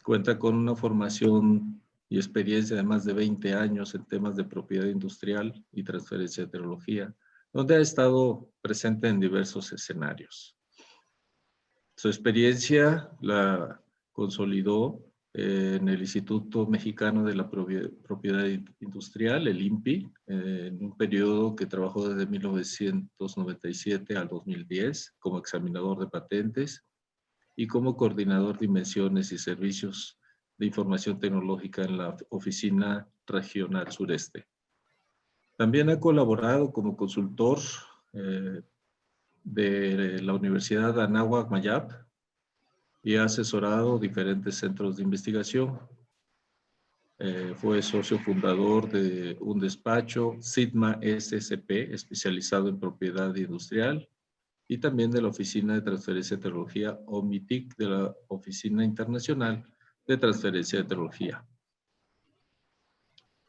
Cuenta con una formación y experiencia de más de 20 años en temas de propiedad industrial y transferencia de tecnología, donde ha estado presente en diversos escenarios. Su experiencia la consolidó en el Instituto Mexicano de la Propiedad Industrial, el INPI, en un periodo que trabajó desde 1997 al 2010 como examinador de patentes y como coordinador de invenciones y servicios de información tecnológica en la Oficina Regional Sureste. También ha colaborado como consultor de la Universidad de Anáhuac Mayap y ha asesorado diferentes centros de investigación. Fue socio fundador de un despacho, Sigma SSP, especializado en propiedad industrial, y también de la Oficina de Transferencia de Tecnología, OMITIC, de la Oficina Internacional de Transferencia de Tecnología.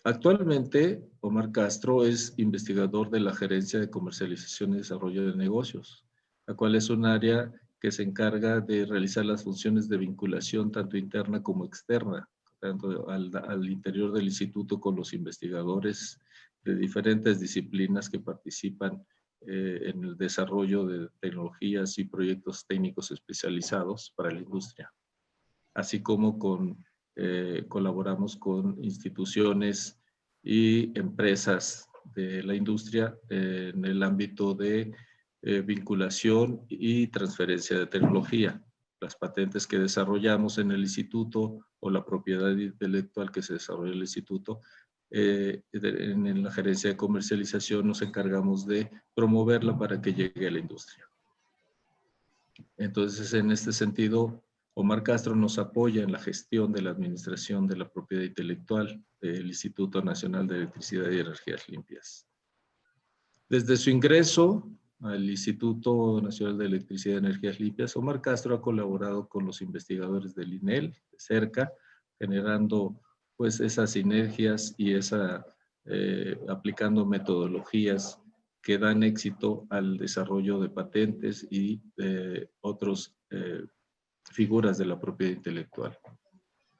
Actualmente, Omar Castro es investigador de la Gerencia de Comercialización y Desarrollo de Negocios, la cual es un área que se encarga de realizar las funciones de vinculación tanto interna como externa, tanto al interior del instituto con los investigadores de diferentes disciplinas que participan en el desarrollo de tecnologías y proyectos técnicos especializados para la industria, así como colaboramos con instituciones y empresas de la industria en el ámbito de vinculación y transferencia de tecnología. Las patentes que desarrollamos en el instituto o la propiedad intelectual que se desarrolla en el instituto, en la gerencia de comercialización nos encargamos de promoverla para que llegue a la industria. Entonces, en este sentido, Omar Castro nos apoya en la gestión de la administración de la propiedad intelectual del Instituto Nacional de Electricidad y Energías Limpias. Desde su ingreso al Instituto Nacional de Electricidad y Energías Limpias, Omar Castro ha colaborado con los investigadores del INEL de cerca, generando pues esas sinergias y aplicando metodologías que dan éxito al desarrollo de patentes y otras figuras de la propiedad intelectual.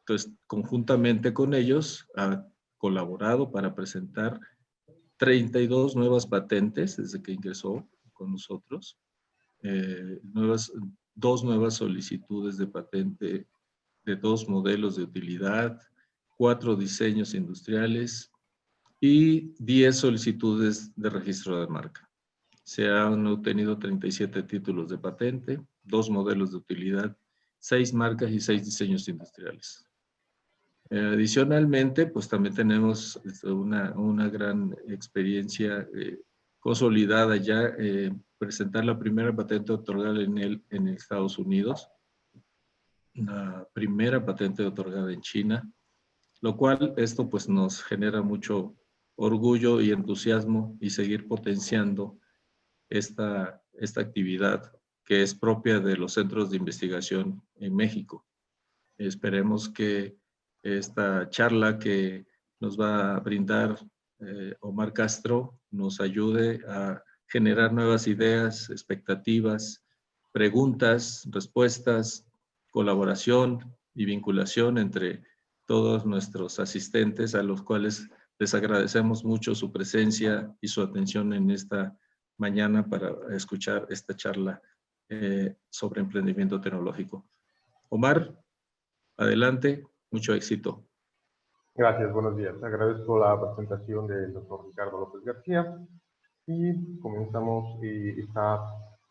Entonces, conjuntamente con ellos, ha colaborado para presentar 32 nuevas patentes desde que ingresó con nosotros, dos nuevas solicitudes de patente de 2 modelos de utilidad, 4 diseños industriales y 10 solicitudes de registro de marca. Se han obtenido 37 títulos de patente, 2 modelos de utilidad, 6 marcas y 6 diseños industriales. Adicionalmente, pues también tenemos una gran experiencia consolidada ya, presentar la primera patente otorgada en Estados Unidos, la primera patente otorgada en China, lo cual esto pues nos genera mucho orgullo y entusiasmo y seguir potenciando esta actividad que es propia de los centros de investigación en México. Esperemos que esta charla que nos va a brindar Omar Castro nos ayude a generar nuevas ideas, expectativas, preguntas, respuestas, colaboración y vinculación entre todos nuestros asistentes, a los cuales les agradecemos mucho su presencia y su atención en esta mañana para escuchar esta charla sobre emprendimiento tecnológico. Omar, adelante, mucho éxito. Gracias, buenos días. Agradezco la presentación del doctor Ricardo López García y comenzamos esta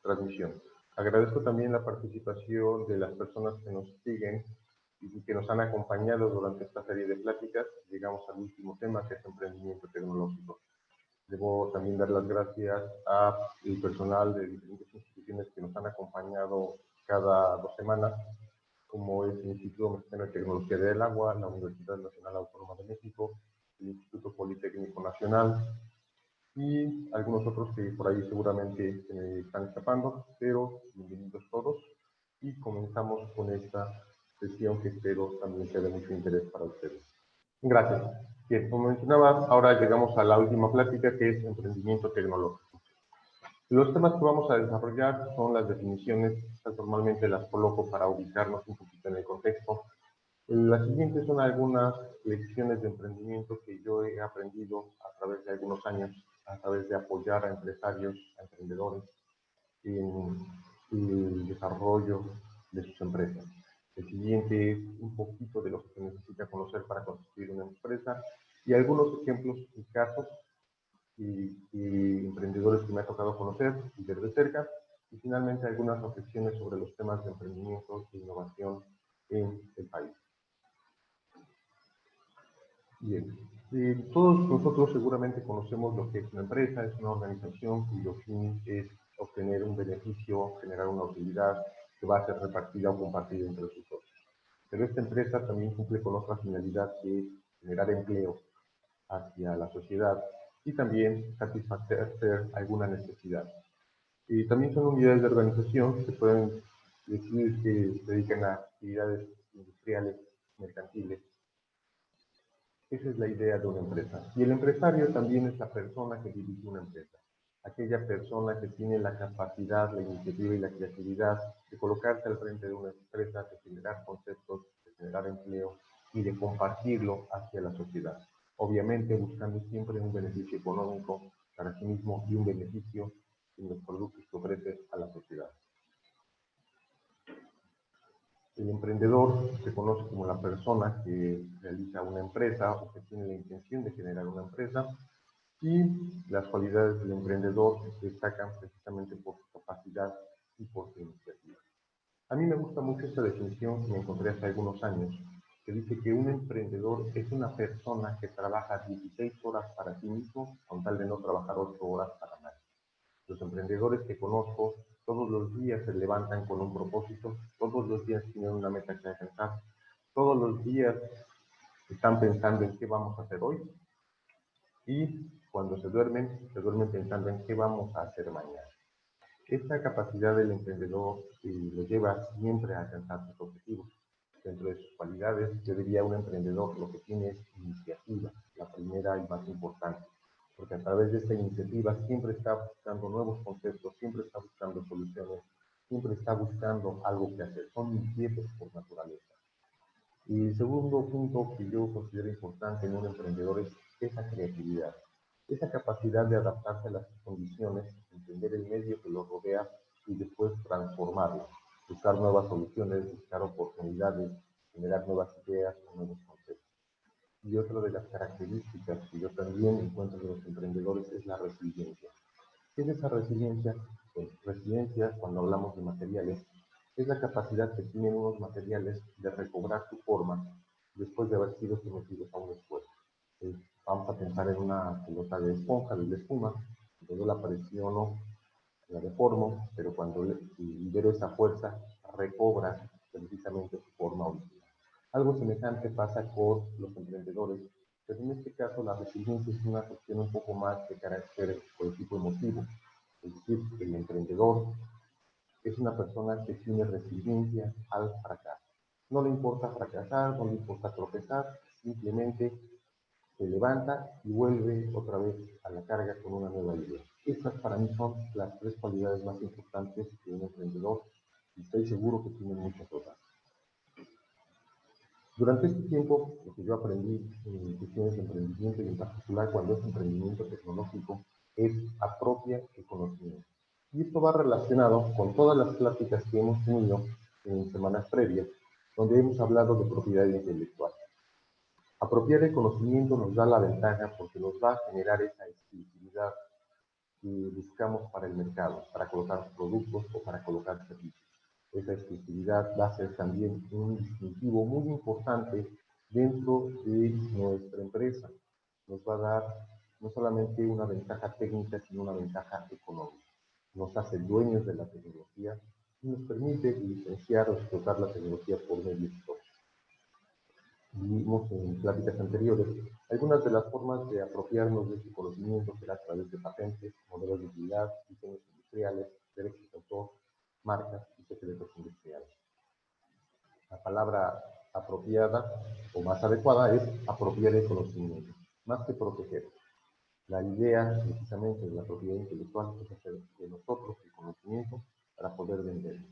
transmisión. Agradezco también la participación de las personas que nos siguen y que nos han acompañado durante esta serie de pláticas. Llegamos al último tema, que es emprendimiento tecnológico. Debo también dar las gracias al personal de diferentes instituciones que nos han acompañado cada 2 semanas, como es el Instituto Mexicano de Tecnología del Agua, la Universidad Nacional Autónoma de México, el Instituto Politécnico Nacional y algunos otros que por ahí seguramente se me están escapando, pero bienvenidos todos y comenzamos con esta sesión que espero también sea de mucho interés para ustedes. Gracias. Bien, como mencionaba, ahora llegamos a la última plática, que es emprendimiento tecnológico. Los temas que vamos a desarrollar son las definiciones, normalmente las coloco para ubicarnos un poquito en el contexto. Las siguientes son algunas lecciones de emprendimiento que yo he aprendido a través de algunos años, a través de apoyar a empresarios, a emprendedores en el desarrollo de sus empresas. El siguiente es un poquito de lo que se necesita conocer para construir una empresa y algunos ejemplos y casos y emprendedores que me ha tocado conocer y ver de cerca, y finalmente algunas reflexiones sobre los temas de emprendimiento e innovación en el país. Bien, todos nosotros seguramente conocemos lo que es una empresa, es una organización cuyo fin es obtener un beneficio, generar una utilidad que va a ser repartida o compartida entre sus socios. Pero esta empresa también cumple con otra finalidad que es generar empleo hacia la sociedad y también satisfacer alguna necesidad. Y también son unidades de organización que pueden decir que se dedican a actividades industriales, mercantiles. Esa es la idea de una empresa. Y el empresario también es la persona que dirige una empresa. Aquella persona que tiene la capacidad, la iniciativa y la creatividad de colocarse al frente de una empresa, de generar conceptos, de generar empleo y de compartirlo hacia la sociedad. Obviamente buscando siempre un beneficio económico para sí mismo y un beneficio en los productos que ofrece a la sociedad. El emprendedor se conoce como la persona que realiza una empresa o que tiene la intención de generar una empresa, y las cualidades del emprendedor destacan precisamente por su capacidad y por su iniciativa. A mí me gusta mucho esta definición que me encontré hace algunos años, que dice que un emprendedor es una persona que trabaja 16 horas para sí mismo con tal de no trabajar 8 horas para nadie. Los emprendedores que conozco todos los días se levantan con un propósito, todos los días tienen una meta que alcanzar, todos los días están pensando en qué vamos a hacer hoy y cuando se duermen pensando en qué vamos a hacer mañana. Esta capacidad del emprendedor lo lleva siempre a alcanzar sus objetivos. Dentro de sus cualidades, yo diría un emprendedor lo que tiene es iniciativa, la primera y más importante, porque a través de esta iniciativa siempre está buscando nuevos conceptos, siempre está buscando soluciones, siempre está buscando algo que hacer. Son inquietos por naturaleza. Y el segundo punto que yo considero importante en un emprendedor es esa creatividad, esa capacidad de adaptarse a las condiciones, entender el medio que lo rodea y después transformarlo, buscar nuevas soluciones, buscar oportunidades, generar nuevas ideas o nuevos conceptos. Y otra de las características que yo también encuentro en los emprendedores es la resiliencia. ¿Qué es esa resiliencia? Pues resiliencia, cuando hablamos de materiales, es la capacidad que tienen unos materiales de recobrar su forma después de haber sido sometidos a un esfuerzo. Vamos a pensar en una pelota de esponja, de espuma, yo la presiono, la deformo, pero cuando libero esa fuerza, recobra precisamente su forma original. Algo semejante pasa con los emprendedores, pero en este caso la resiliencia es una cuestión un poco más de carácter o de tipo emotivo. Es decir, el emprendedor es una persona que tiene resiliencia al fracaso. No le importa fracasar, no le importa tropezar, simplemente se levanta y vuelve otra vez a la carga con una nueva idea. Estas para mí son las tres cualidades más importantes de un emprendedor y estoy seguro que tienen muchas otras. Durante este tiempo, lo que yo aprendí en cuestiones de emprendimiento y en particular cuando es emprendimiento tecnológico es apropia el conocimiento. Y esto va relacionado con todas las pláticas que hemos tenido en semanas previas, donde hemos hablado de propiedad intelectual. Apropiar el conocimiento nos da la ventaja porque nos va a generar esa exclusividad que buscamos para el mercado, para colocar productos o para colocar servicios. Esa exclusividad va a ser también un distintivo muy importante dentro de nuestra empresa. Nos va a dar no solamente una ventaja técnica, sino una ventaja económica. Nos hace dueños de la tecnología y nos permite licenciar o explotar la tecnología por medios propios. Vimos en pláticas anteriores algunas de las formas de apropiarnos de este conocimiento será a través de patentes, modelos de utilidad, diseños industriales, derechos de autor, marcas y secretos industriales. La palabra apropiada o más adecuada es apropiar el conocimiento, más que proteger. La idea precisamente de la propiedad intelectual es hacer de nosotros el conocimiento para poder venderlo.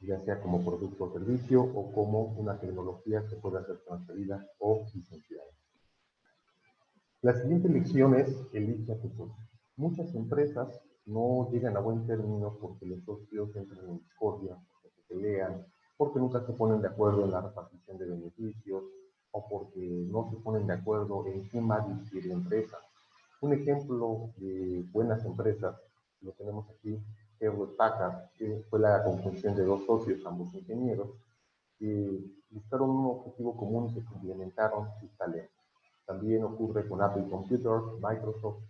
ya sea como producto o servicio o como una tecnología que pueda ser transferida o licenciada. La siguiente lección es elige a tu socio. Muchas empresas no llegan a buen término porque los socios entran en discordia, porque se pelean, porque nunca se ponen de acuerdo en la repartición de beneficios o porque no se ponen de acuerdo en quién va a dirigir la empresa. Un ejemplo de buenas empresas lo tenemos aquí, Hewlett Packard, que fue la conjunción de dos socios, ambos ingenieros, que buscaron un objetivo común y que complementaron sus talentos. También ocurre con Apple Computers, Microsoft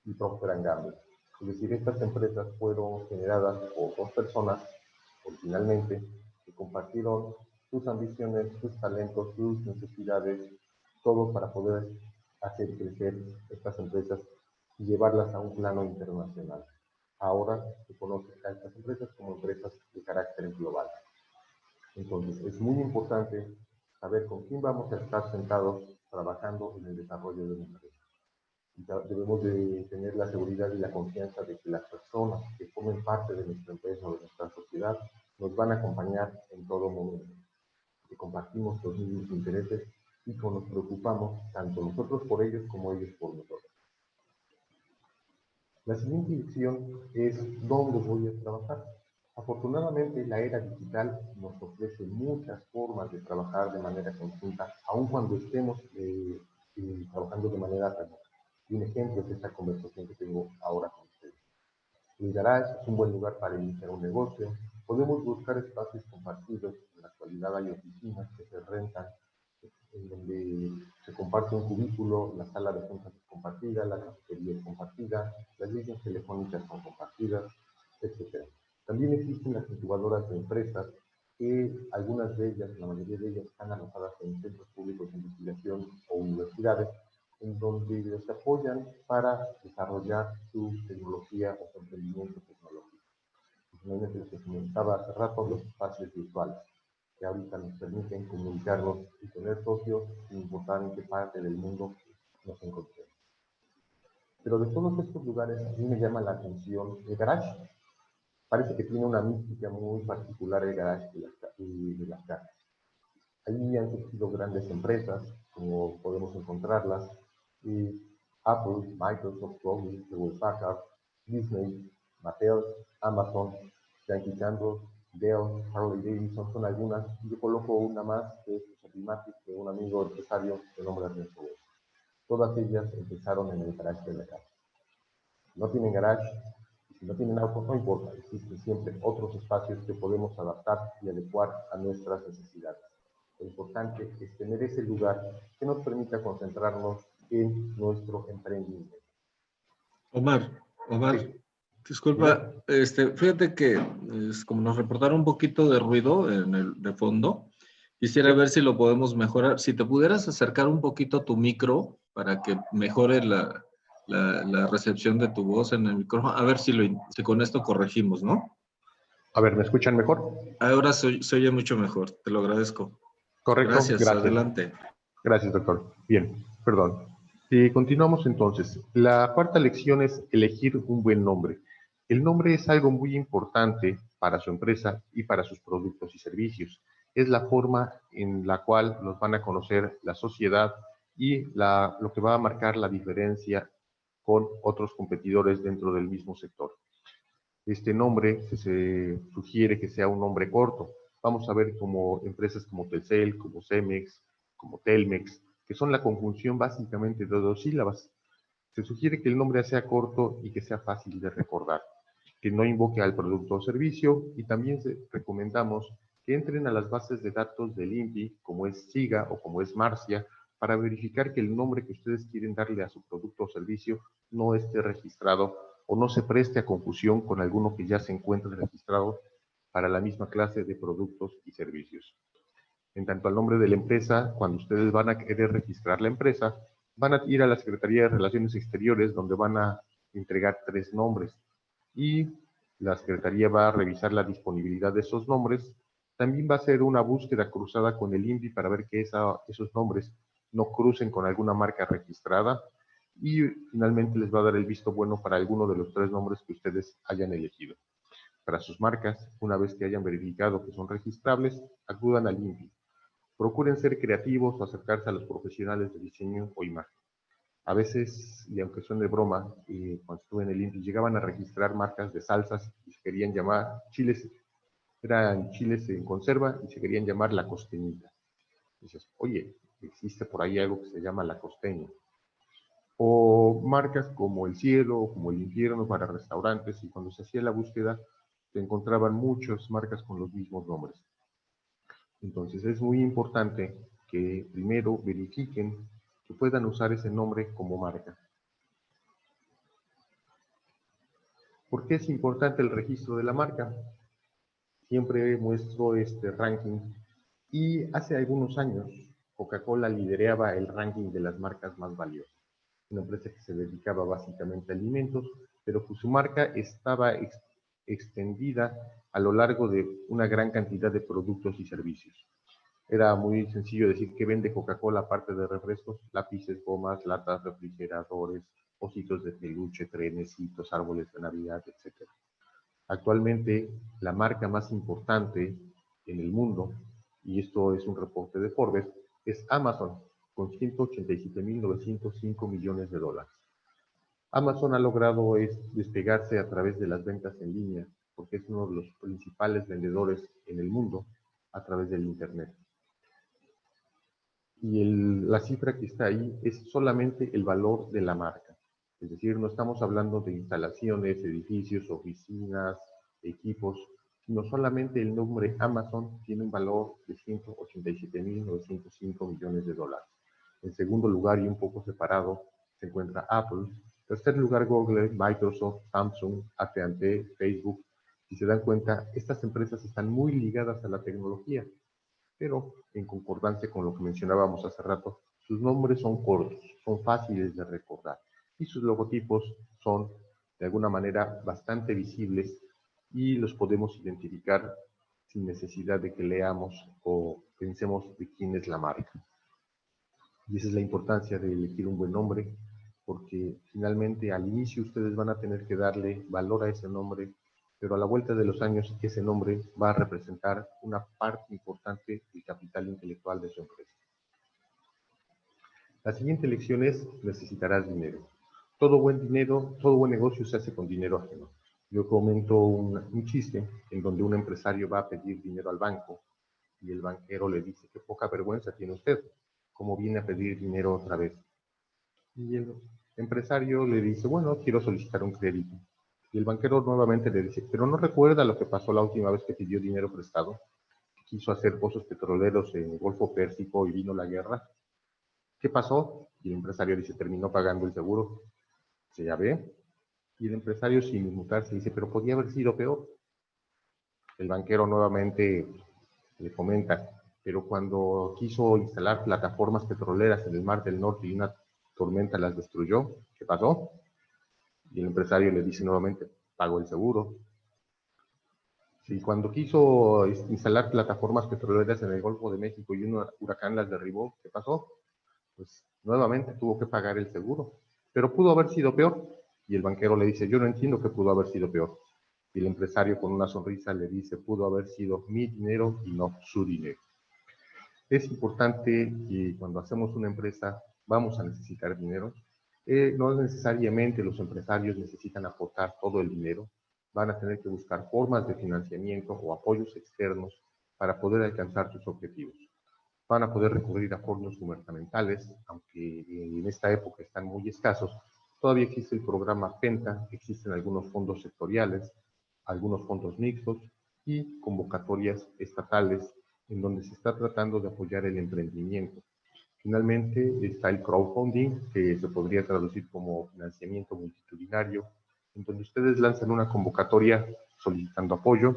y Procter & Gamble. Es decir, estas empresas fueron generadas por dos personas, originalmente, que compartieron sus ambiciones, sus talentos, sus necesidades, todo para poder hacer crecer estas empresas y llevarlas a un plano internacional. Ahora se conoce a estas empresas como empresas de carácter global. Entonces, es muy importante saber con quién vamos a estar sentados trabajando en el desarrollo de una empresa. Debemos de tener la seguridad y la confianza de que las personas que formen parte de nuestra empresa o de nuestra sociedad nos van a acompañar en todo momento, que compartimos los mismos intereses y que nos preocupamos tanto nosotros por ellos como ellos por nosotros. La siguiente lección es ¿dónde voy a trabajar? Afortunadamente, la era digital nos ofrece muchas formas de trabajar de manera conjunta, aun cuando estemos trabajando de manera remota. Y un ejemplo es esta conversación que tengo ahora con ustedes. El garage es un buen lugar para iniciar un negocio. Podemos buscar espacios compartidos. En la actualidad hay oficinas que se rentan, en donde se comparte un cubículo, la sala de juntas es compartida, la cafetería es compartida, las líneas telefónicas son compartidas, etc. También existen las incubadoras de empresas que algunas de ellas, la mayoría de ellas, están alojadas en centros públicos de investigación o universidades, en donde les apoyan para desarrollar su tecnología o su emprendimiento tecnológico. Finalmente, lo que comentaba hace rato, los espacios virtuales, que ahorita nos permiten comunicarnos y tener socios sin importar en qué parte del mundo nos encontremos. Pero de todos estos lugares, a mí me llama la atención el garage. Parece que tiene una mística muy particular el garage de las casas. Ahí han surgido grandes empresas, como podemos encontrarlas, y Apple, Microsoft, Google, Hewlett Packard, Disney, Mattel, Amazon, Yankee Candle, Dell, Harley Davidson, son algunas. Yo coloco una más, que es Servimatic, de un amigo empresario de nombre Ernesto Gómez. Todas ellas empezaron en el garage de la casa. No tienen garage, y si no tienen auto, no importa, existen siempre otros espacios que podemos adaptar y adecuar a nuestras necesidades. Lo importante es tener ese lugar que nos permita concentrarnos en nuestro emprendimiento. Omar, Sí. disculpa, fíjate que como nos reportaron un poquito de ruido de fondo, quisiera ver si lo podemos mejorar. Si te pudieras acercar un poquito tu micro para que mejore la recepción de tu voz en el micrófono, a ver si con esto corregimos, ¿no? A ver, ¿me escuchan mejor? Ahora se oye mucho mejor, te lo agradezco. Correcto, Gracias, gracias. adelante. Gracias, doctor. Bien, perdón. Continuamos entonces. La cuarta lección es elegir un buen nombre. El nombre es algo muy importante para su empresa y para sus productos y servicios. Es la forma en la cual nos van a conocer la sociedad y lo que va a marcar la diferencia con otros competidores dentro del mismo sector. Este nombre se sugiere que sea un nombre corto. Vamos a ver como empresas como Telcel, como Cemex, como Telmex, que son la conjunción básicamente de dos sílabas. Se sugiere que el nombre sea corto y que sea fácil de recordar, que no invoque al producto o servicio, y también recomendamos que entren a las bases de datos del INPI, como es SIGA o como es Marcia, para verificar que el nombre que ustedes quieren darle a su producto o servicio no esté registrado o no se preste a confusión con alguno que ya se encuentre registrado para la misma clase de productos y servicios. En tanto al nombre de la empresa, cuando ustedes van a querer registrar la empresa, van a ir a la Secretaría de Relaciones Exteriores, donde van a entregar 3 nombres. Y la Secretaría va a revisar la disponibilidad de esos nombres. También va a hacer una búsqueda cruzada con el INPI para ver que esos nombres no crucen con alguna marca registrada. Y finalmente les va a dar el visto bueno para alguno de los 3 nombres que ustedes hayan elegido. Para sus marcas, una vez que hayan verificado que son registrables, acudan al INPI. Procuren ser creativos o acercarse a los profesionales de diseño o imagen. A veces, y aunque suene de broma, cuando estuve en el INPI, llegaban a registrar marcas de salsas y se querían llamar chiles, eran chiles en conserva y se querían llamar La Costeñita. Dices, oye, existe por ahí algo que se llama La Costeña. O marcas como El Cielo, como El Infierno para restaurantes, y cuando se hacía la búsqueda se encontraban muchas marcas con los mismos nombres. Entonces es muy importante que primero verifiquen que puedan usar ese nombre como marca. ¿Por qué es importante el registro de la marca? Siempre muestro este ranking y hace algunos años Coca-Cola lideraba el ranking de las marcas más valiosas. Una empresa que se dedicaba básicamente a alimentos, pero que su marca estaba extendida a lo largo de una gran cantidad de productos y servicios. Era muy sencillo decir que vende Coca-Cola aparte de refrescos, lápices, gomas, latas, refrigeradores, ositos de peluche, trenecitos, árboles de Navidad, etc. Actualmente, la marca más importante en el mundo, y esto es un reporte de Forbes, es Amazon, con 187.905 millones de dólares. Amazon ha logrado despegarse a través de las ventas en línea, porque es uno de los principales vendedores en el mundo a través del Internet. Y la cifra que está ahí es solamente el valor de la marca. Es decir, no estamos hablando de instalaciones, edificios, oficinas, equipos, sino solamente el nombre Amazon tiene un valor de 187.905 millones de dólares. En segundo lugar, y un poco separado, se encuentra Apple. En tercer lugar, Google, Microsoft, Samsung, AT&T, Facebook. Si se dan cuenta, estas empresas están muy ligadas a la tecnología, pero en concordancia con lo que mencionábamos hace rato, sus nombres son cortos, son fáciles de recordar y sus logotipos son de alguna manera bastante visibles y los podemos identificar sin necesidad de que leamos o pensemos de quién es la marca. Y esa es la importancia de elegir un buen nombre, porque finalmente al inicio ustedes van a tener que darle valor a ese nombre, pero a la vuelta de los años ese nombre va a representar una parte importante del capital intelectual de su empresa. La siguiente lección es: necesitarás dinero. Todo buen negocio se hace con dinero ajeno. Yo comento un chiste en donde un empresario va a pedir dinero al banco y el banquero le dice: qué poca vergüenza tiene usted, ¿cómo viene a pedir dinero otra vez? Y el empresario le dice: bueno, quiero solicitar un crédito. Y el banquero nuevamente le dice: pero ¿no recuerda lo que pasó la última vez que pidió dinero prestado? Quiso hacer pozos petroleros en el Golfo Pérsico y vino la guerra. ¿Qué pasó? Y el empresario dice: terminó pagando el seguro. Dice: ya ve. Y el empresario, sin inmutarse, dice: pero podía haber sido peor. El banquero nuevamente le comenta: pero cuando quiso instalar plataformas petroleras en el Mar del Norte y una tormenta las destruyó, ¿qué pasó? Y el empresario le dice nuevamente: pagó el seguro. Si cuando quiso instalar plataformas petroleras en el Golfo de México y un huracán las derribó, ¿qué pasó? Pues nuevamente tuvo que pagar el seguro. Pero pudo haber sido peor. Y el banquero le dice: yo no entiendo que pudo haber sido peor. Y el empresario, con una sonrisa, le dice: pudo haber sido mi dinero y no su dinero. Es importante que cuando hacemos una empresa vamos a necesitar dinero. No necesariamente los empresarios necesitan aportar todo el dinero. Van a tener que buscar formas de financiamiento o apoyos externos para poder alcanzar sus objetivos. Van a poder recurrir a fondos gubernamentales, aunque en esta época están muy escasos. Todavía existe el programa PENTA, existen algunos fondos sectoriales, algunos fondos mixtos y convocatorias estatales en donde se está tratando de apoyar el emprendimiento. Finalmente está el crowdfunding, que se podría traducir como financiamiento multitudinario, en donde ustedes lanzan una convocatoria solicitando apoyo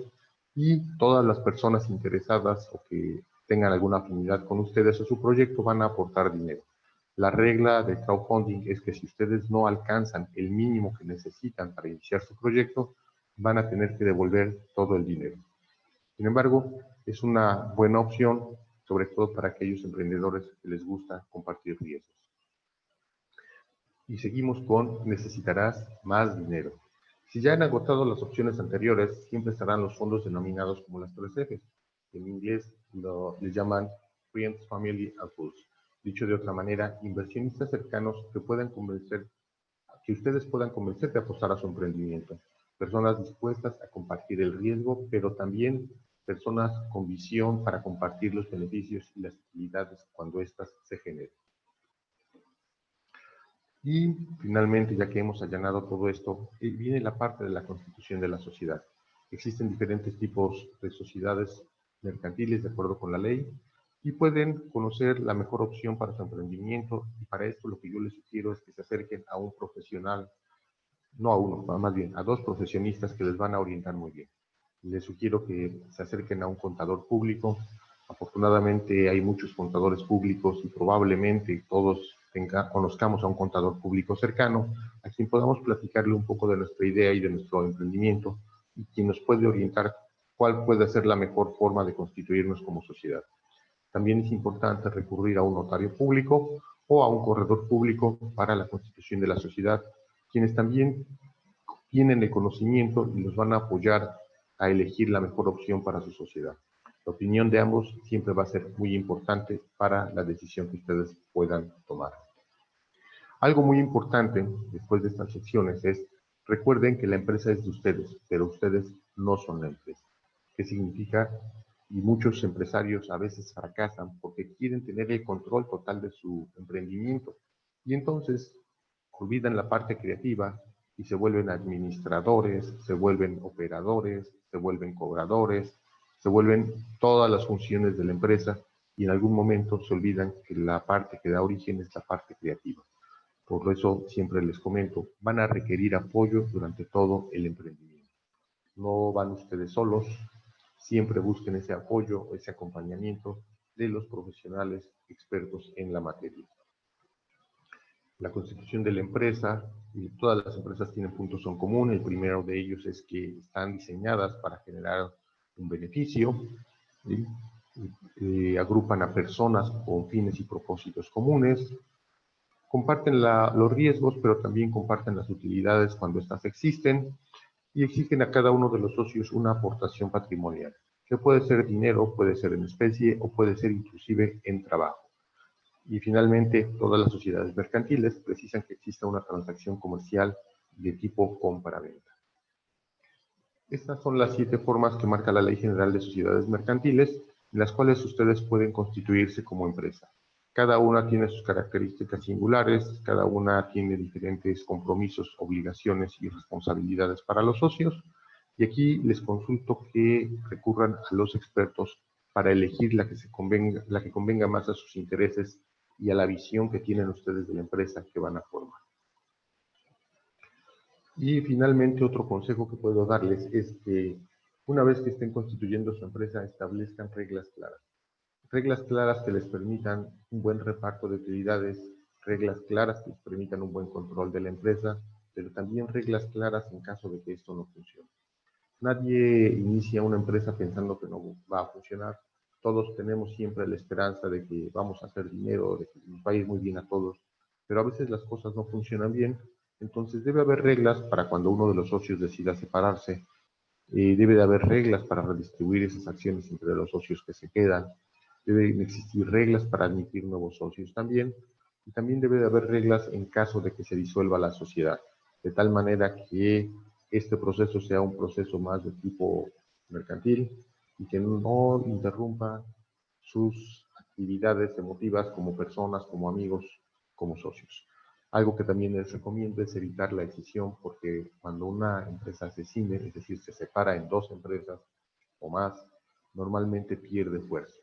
y todas las personas interesadas o que tengan alguna afinidad con ustedes o su proyecto van a aportar dinero. La regla de crowdfunding es que si ustedes no alcanzan el mínimo que necesitan para iniciar su proyecto, van a tener que devolver todo el dinero. Sin embargo, es una buena opción, sobre todo para aquellos emprendedores que les gusta compartir riesgos. Y seguimos con: necesitarás más dinero. Si ya han agotado las opciones anteriores, siempre estarán los fondos denominados como las 3 Fs. En inglés les llaman Friends, Family and Fools. Dicho de otra manera, inversionistas cercanos que ustedes puedan convencer de apostar a su emprendimiento. Personas dispuestas a compartir el riesgo, pero también personas con visión para compartir los beneficios y las utilidades cuando éstas se generen. Y finalmente, ya que hemos allanado todo esto, viene la parte de la constitución de la sociedad. Existen diferentes tipos de sociedades mercantiles de acuerdo con la ley y pueden conocer la mejor opción para su emprendimiento, y para esto lo que yo les sugiero es que se acerquen a un profesional, no a uno, más bien a 2 profesionistas que les van a orientar muy bien. Les sugiero que se acerquen a un contador público. Afortunadamente hay muchos contadores públicos y probablemente todos conozcamos a un contador público cercano a quien podamos platicarle un poco de nuestra idea y de nuestro emprendimiento, y quien nos puede orientar cuál puede ser la mejor forma de constituirnos como sociedad. También es importante recurrir a un notario público o a un corredor público para la constitución de la sociedad, quienes también tienen el conocimiento y los van a apoyar a elegir la mejor opción para su sociedad. La opinión de ambos siempre va a ser muy importante para la decisión que ustedes puedan tomar. Algo muy importante después de estas secciones es, recuerden que la empresa es de ustedes, pero ustedes no son la empresa. ¿Qué significa? Y muchos empresarios a veces fracasan porque quieren tener el control total de su emprendimiento y entonces olvidan la parte creativa y se vuelven administradores, se vuelven operadores, se vuelven cobradores, se vuelven todas las funciones de la empresa, y en algún momento se olvidan que la parte que da origen es la parte creativa. Por eso siempre les comento, van a requerir apoyo durante todo el emprendimiento. No van ustedes solos, siempre busquen ese apoyo, ese acompañamiento de los profesionales expertos en la materia. La constitución de la empresa, y todas las empresas tienen puntos en común. El primero de ellos es que están diseñadas para generar un beneficio, ¿sí? Agrupan a personas con fines y propósitos comunes, comparten los riesgos, pero también comparten las utilidades cuando éstas existen, y exigen a cada uno de los socios una aportación patrimonial, que puede ser dinero, puede ser en especie o puede ser inclusive en trabajo. Y finalmente, todas las sociedades mercantiles precisan que exista una transacción comercial de tipo compra-venta. Estas son las 7 formas que marca la Ley General de Sociedades Mercantiles, en las cuales ustedes pueden constituirse como empresa. Cada una tiene sus características singulares, cada una tiene diferentes compromisos, obligaciones y responsabilidades para los socios, y aquí les consulto que recurran a los expertos para elegir la que convenga más a sus intereses y a la visión que tienen ustedes de la empresa que van a formar. Y finalmente, otro consejo que puedo darles es que una vez que estén constituyendo su empresa, establezcan reglas claras. Reglas claras que les permitan un buen reparto de utilidades, reglas claras que les permitan un buen control de la empresa, pero también reglas claras en caso de que esto no funcione. Nadie inicia una empresa pensando que no va a funcionar. Todos tenemos siempre la esperanza de que vamos a hacer dinero, de que nos va a ir muy bien a todos, pero a veces las cosas no funcionan bien. Entonces debe haber reglas para cuando uno de los socios decida separarse, debe de haber reglas para redistribuir esas acciones entre los socios que se quedan, deben existir reglas para admitir nuevos socios también, y también debe de haber reglas en caso de que se disuelva la sociedad, de tal manera que este proceso sea un proceso más de tipo mercantil y que no interrumpa sus actividades emotivas como personas, como amigos, como socios. Algo que también les recomiendo es evitar la escisión, porque cuando una empresa se cinde, es decir, se separa en 2 empresas o más, normalmente pierde fuerza.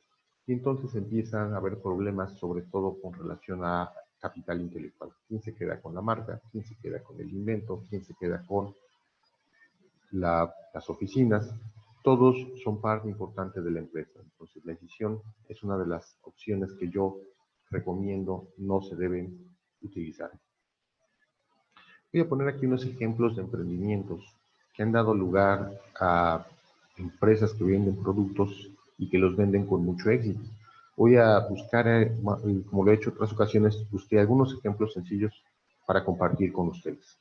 Y entonces empiezan a haber problemas, sobre todo con relación a capital intelectual. ¿Quién se queda con la marca? ¿Quién se queda con el invento? ¿Quién se queda con las oficinas? Todos son parte importante de la empresa. Entonces, la escisión es una de las opciones que yo recomiendo no se deben utilizar. Voy a poner aquí unos ejemplos de emprendimientos que han dado lugar a empresas que venden productos y que los venden con mucho éxito. Voy a buscar, como lo he hecho en otras ocasiones, busqué algunos ejemplos sencillos para compartir con ustedes.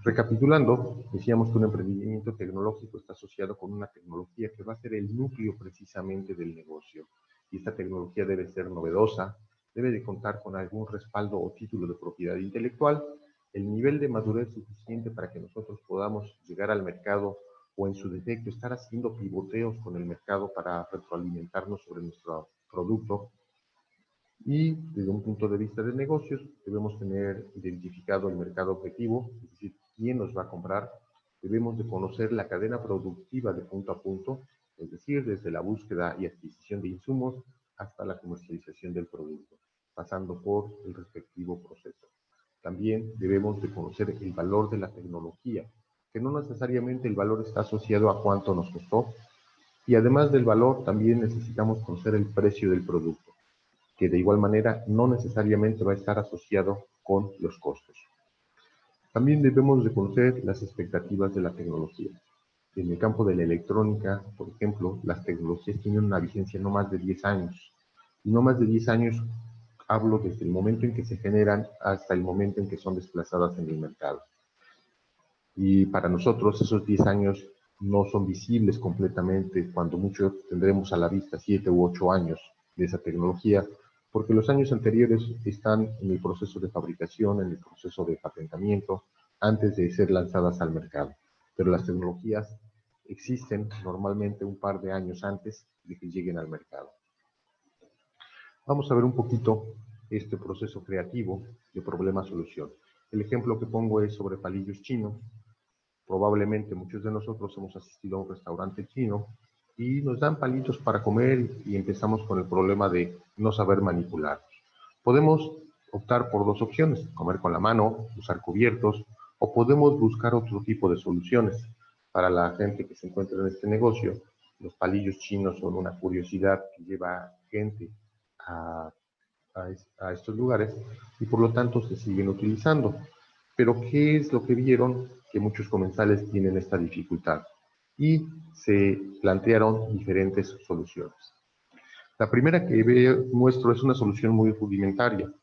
Recapitulando, decíamos que un emprendimiento tecnológico está asociado con una tecnología que va a ser el núcleo precisamente del negocio. Y esta tecnología debe ser novedosa, debe de contar con algún respaldo o título de propiedad intelectual, el nivel de madurez suficiente para que nosotros podamos llegar al mercado o en su defecto estar haciendo pivoteos con el mercado para retroalimentarnos sobre nuestro producto. Y desde un punto de vista de negocios, debemos tener identificado el mercado objetivo, es decir, quién nos va a comprar. Debemos de conocer la cadena productiva de punto a punto, es decir, desde la búsqueda y adquisición de insumos hasta la comercialización del producto, pasando por el respectivo proceso. También debemos de conocer el valor de la tecnología, que no necesariamente el valor está asociado a cuánto nos costó, y además del valor también necesitamos conocer el precio del producto, que de igual manera no necesariamente va a estar asociado con los costos. También debemos de conocer las expectativas de la tecnología. En el campo de la electrónica, por ejemplo, las tecnologías tienen una vigencia no más de 10 años. Y no más de 10 años hablo desde el momento en que se generan hasta el momento en que son desplazadas en el mercado. Y para nosotros esos 10 años no son visibles completamente, cuando mucho tendremos a la vista 7 u 8 años de esa tecnología, porque los años anteriores están en el proceso de fabricación, en el proceso de patentamiento, antes de ser lanzadas al mercado. Pero las tecnologías existen normalmente un par de años antes de que lleguen al mercado. Vamos a ver un poquito este proceso creativo de problema-solución. El ejemplo que pongo es sobre palillos chinos. Probablemente muchos de nosotros hemos asistido a un restaurante chino y nos dan palitos para comer y empezamos con el problema de no saber manipularlos. Podemos optar por dos opciones: comer con la mano, usar cubiertos, o podemos buscar otro tipo de soluciones. Para la gente que se encuentra en este negocio, los palillos chinos son una curiosidad que lleva gente a estos lugares y por lo tanto se siguen utilizando. Pero ¿qué es lo que vieron? Que muchos comensales tienen esta dificultad y se plantearon diferentes soluciones. La primera que muestro es una solución muy rudimentaria.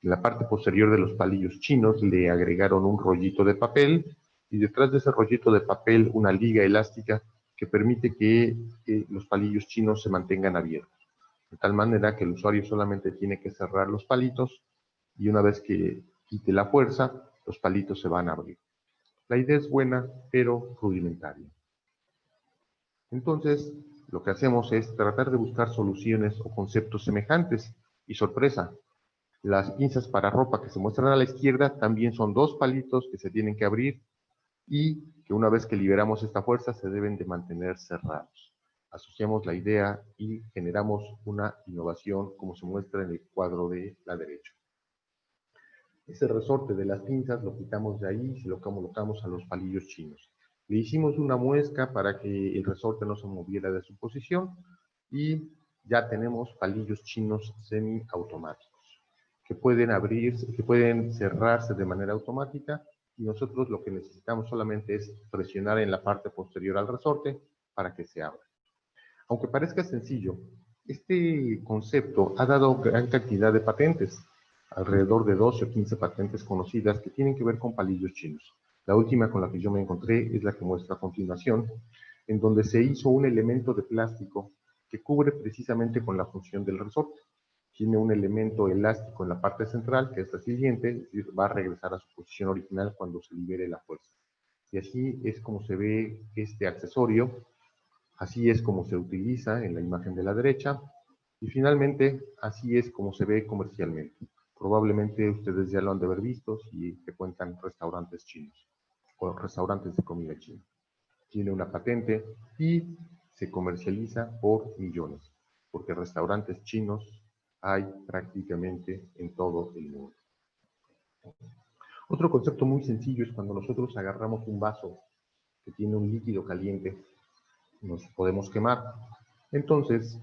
En la parte posterior de los palillos chinos le agregaron un rollito de papel y detrás de ese rollito de papel una liga elástica que permite que los palillos chinos se mantengan abiertos. De tal manera que el usuario solamente tiene que cerrar los palitos y una vez que quite la fuerza, los palitos se van a abrir. La idea es buena, pero rudimentaria. Entonces, lo que hacemos es tratar de buscar soluciones o conceptos semejantes. Y sorpresa, las pinzas para ropa que se muestran a la izquierda también son dos palitos que se tienen que abrir y que una vez que liberamos esta fuerza se deben de mantener cerrados. Asociamos la idea y generamos una innovación como se muestra en el cuadro de la derecha. Ese resorte de las pinzas lo quitamos de ahí y se lo colocamos a los palillos chinos. Le hicimos una muesca para que el resorte no se moviera de su posición y ya tenemos palillos chinos semiautomáticos que pueden abrirse, que pueden cerrarse de manera automática y nosotros lo que necesitamos solamente es presionar en la parte posterior al resorte para que se abra. Aunque parezca sencillo, este concepto ha dado gran cantidad de patentes, alrededor de 12 o 15 patentes conocidas que tienen que ver con palillos chinos. La última con la que yo me encontré es la que muestro a continuación, en donde se hizo un elemento de plástico que cubre precisamente con la función del resorte. Tiene un elemento elástico en la parte central, que es la siguiente, es decir, va a regresar a su posición original cuando se libere la fuerza. Y así es como se ve este accesorio. Así es como se utiliza en la imagen de la derecha y finalmente así es como se ve comercialmente. Probablemente ustedes ya lo han de haber visto si frecuentan restaurantes chinos o restaurantes de comida china. Tiene una patente y se comercializa por millones, porque restaurantes chinos hay prácticamente en todo el mundo. Otro concepto muy sencillo es cuando nosotros agarramos un vaso que tiene un líquido caliente, nos podemos quemar. Entonces,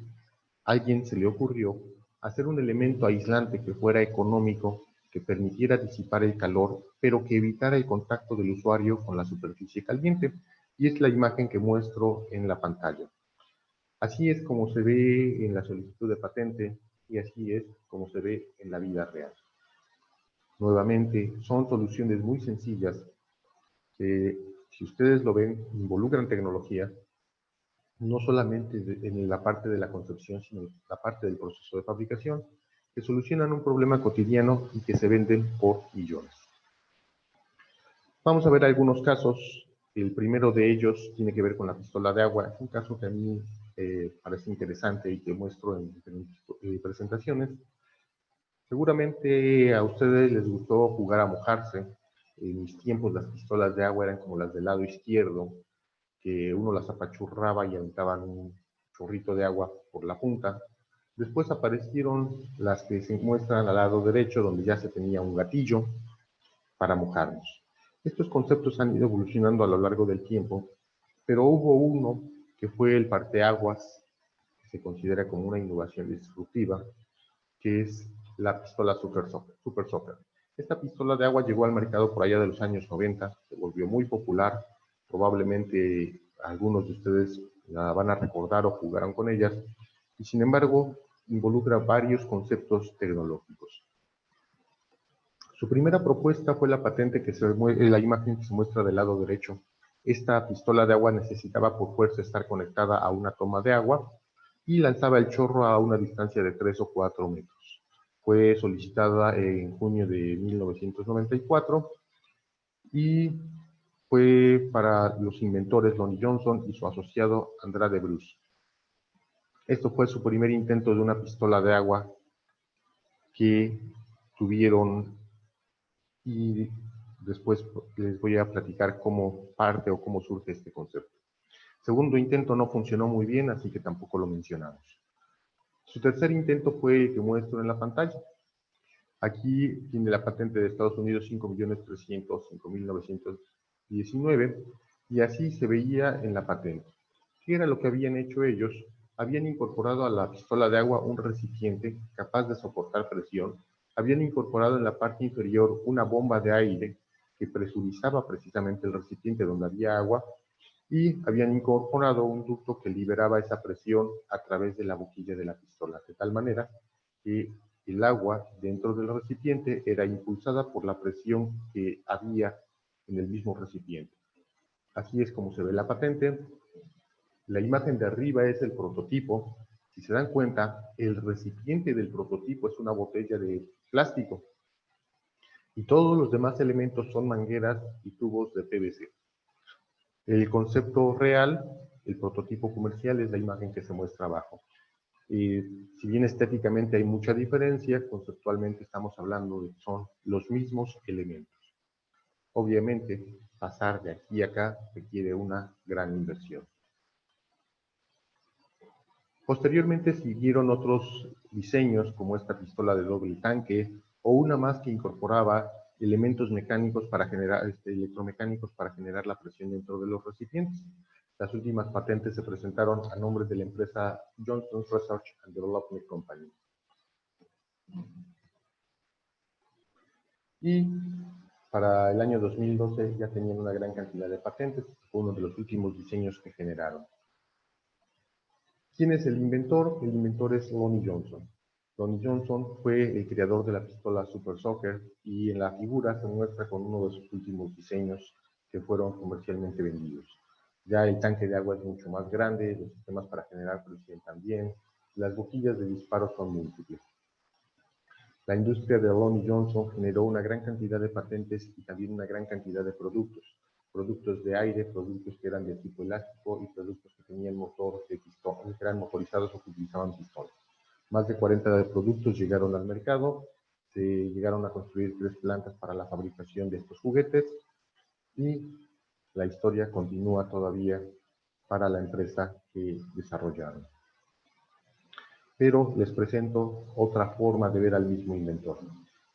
a alguien se le ocurrió hacer un elemento aislante que fuera económico, que permitiera disipar el calor, pero que evitara el contacto del usuario con la superficie caliente. Y es la imagen que muestro en la pantalla. Así es como se ve en la solicitud de patente y así es como se ve en la vida real. Nuevamente, son soluciones muy sencillas que, si ustedes lo ven, involucran tecnología, no solamente en la parte de la concepción, sino en la parte del proceso de fabricación, que solucionan un problema cotidiano y que se venden por millones. Vamos a ver algunos casos. El primero de ellos tiene que ver con la pistola de agua. Es un caso que a mí parece interesante y que muestro en diferentes presentaciones. Seguramente a ustedes les gustó jugar a mojarse. En mis tiempos las pistolas de agua eran como las del lado izquierdo, que uno las apachurraba y aventaban un chorrito de agua por la punta. Después aparecieron las que se muestran al lado derecho, donde ya se tenía un gatillo para mojarnos. Estos conceptos han ido evolucionando a lo largo del tiempo, pero hubo uno que fue el parteaguas, que se considera como una innovación disruptiva, que es la pistola Super Soaker. Esta pistola de agua llegó al mercado por allá de los años 90, se volvió muy popular, probablemente algunos de ustedes la van a recordar o jugaron con ellas, y sin embargo involucra varios conceptos tecnológicos. Su primera propuesta fue la patente que la imagen que se muestra del lado derecho. Esta pistola de agua necesitaba por fuerza estar conectada a una toma de agua y lanzaba el chorro a una distancia de 3 o 4 metros. Fue solicitada en junio de 1994 y fue para los inventores Lonnie Johnson y su asociado Andrade Bruce. Esto fue su primer intento de una pistola de agua que tuvieron, y después les voy a platicar cómo parte o cómo surge este concepto. Segundo intento no funcionó muy bien, así que tampoco lo mencionamos. Su tercer intento fue el que muestro en la pantalla. Aquí tiene la patente de Estados Unidos 5.305.919 y así se veía en la patente. ¿Qué era lo que habían hecho ellos? Habían incorporado a la pistola de agua un recipiente capaz de soportar presión. Habían incorporado en la parte inferior una bomba de aire que presurizaba precisamente el recipiente donde había agua y habían incorporado un ducto que liberaba esa presión a través de la boquilla de la pistola, de tal manera que el agua dentro del recipiente era impulsada por la presión que había en el mismo recipiente. Así es como se ve la patente. La imagen de arriba es el prototipo. Si se dan cuenta, el recipiente del prototipo es una botella de plástico y todos los demás elementos son mangueras y tubos de PVC. El concepto real, el prototipo comercial, es la imagen que se muestra abajo. Si bien estéticamente hay mucha diferencia, conceptualmente estamos hablando de que son los mismos elementos. Obviamente, pasar de aquí a acá requiere una gran inversión. Posteriormente siguieron otros diseños como esta pistola de doble tanque o una más que incorporaba elementos mecánicos para generar, electromecánicos para generar la presión dentro de los recipientes. Las últimas patentes se presentaron a nombre de la empresa Johnson Research and Development Company. Y para el año 2012 ya tenían una gran cantidad de patentes, fue uno de los últimos diseños que generaron. ¿Quién es el inventor? El inventor es Lonnie Johnson. Lonnie Johnson fue el creador de la pistola Super Soaker y en la figura se muestra con uno de sus últimos diseños que fueron comercialmente vendidos. Ya el tanque de agua es mucho más grande, los sistemas para generar presión también, las boquillas de disparo son múltiples. La industria de Lonnie Johnson generó una gran cantidad de patentes y también una gran cantidad de productos. Productos de aire, productos que eran de tipo elástico y productos que tenían motor de pistón, que eran motorizados o que utilizaban pistones. Más de 40 productos llegaron al mercado, se llegaron a construir 3 plantas para la fabricación de estos juguetes y la historia continúa todavía para la empresa que desarrollaron. Pero les presento otra forma de ver al mismo inventor.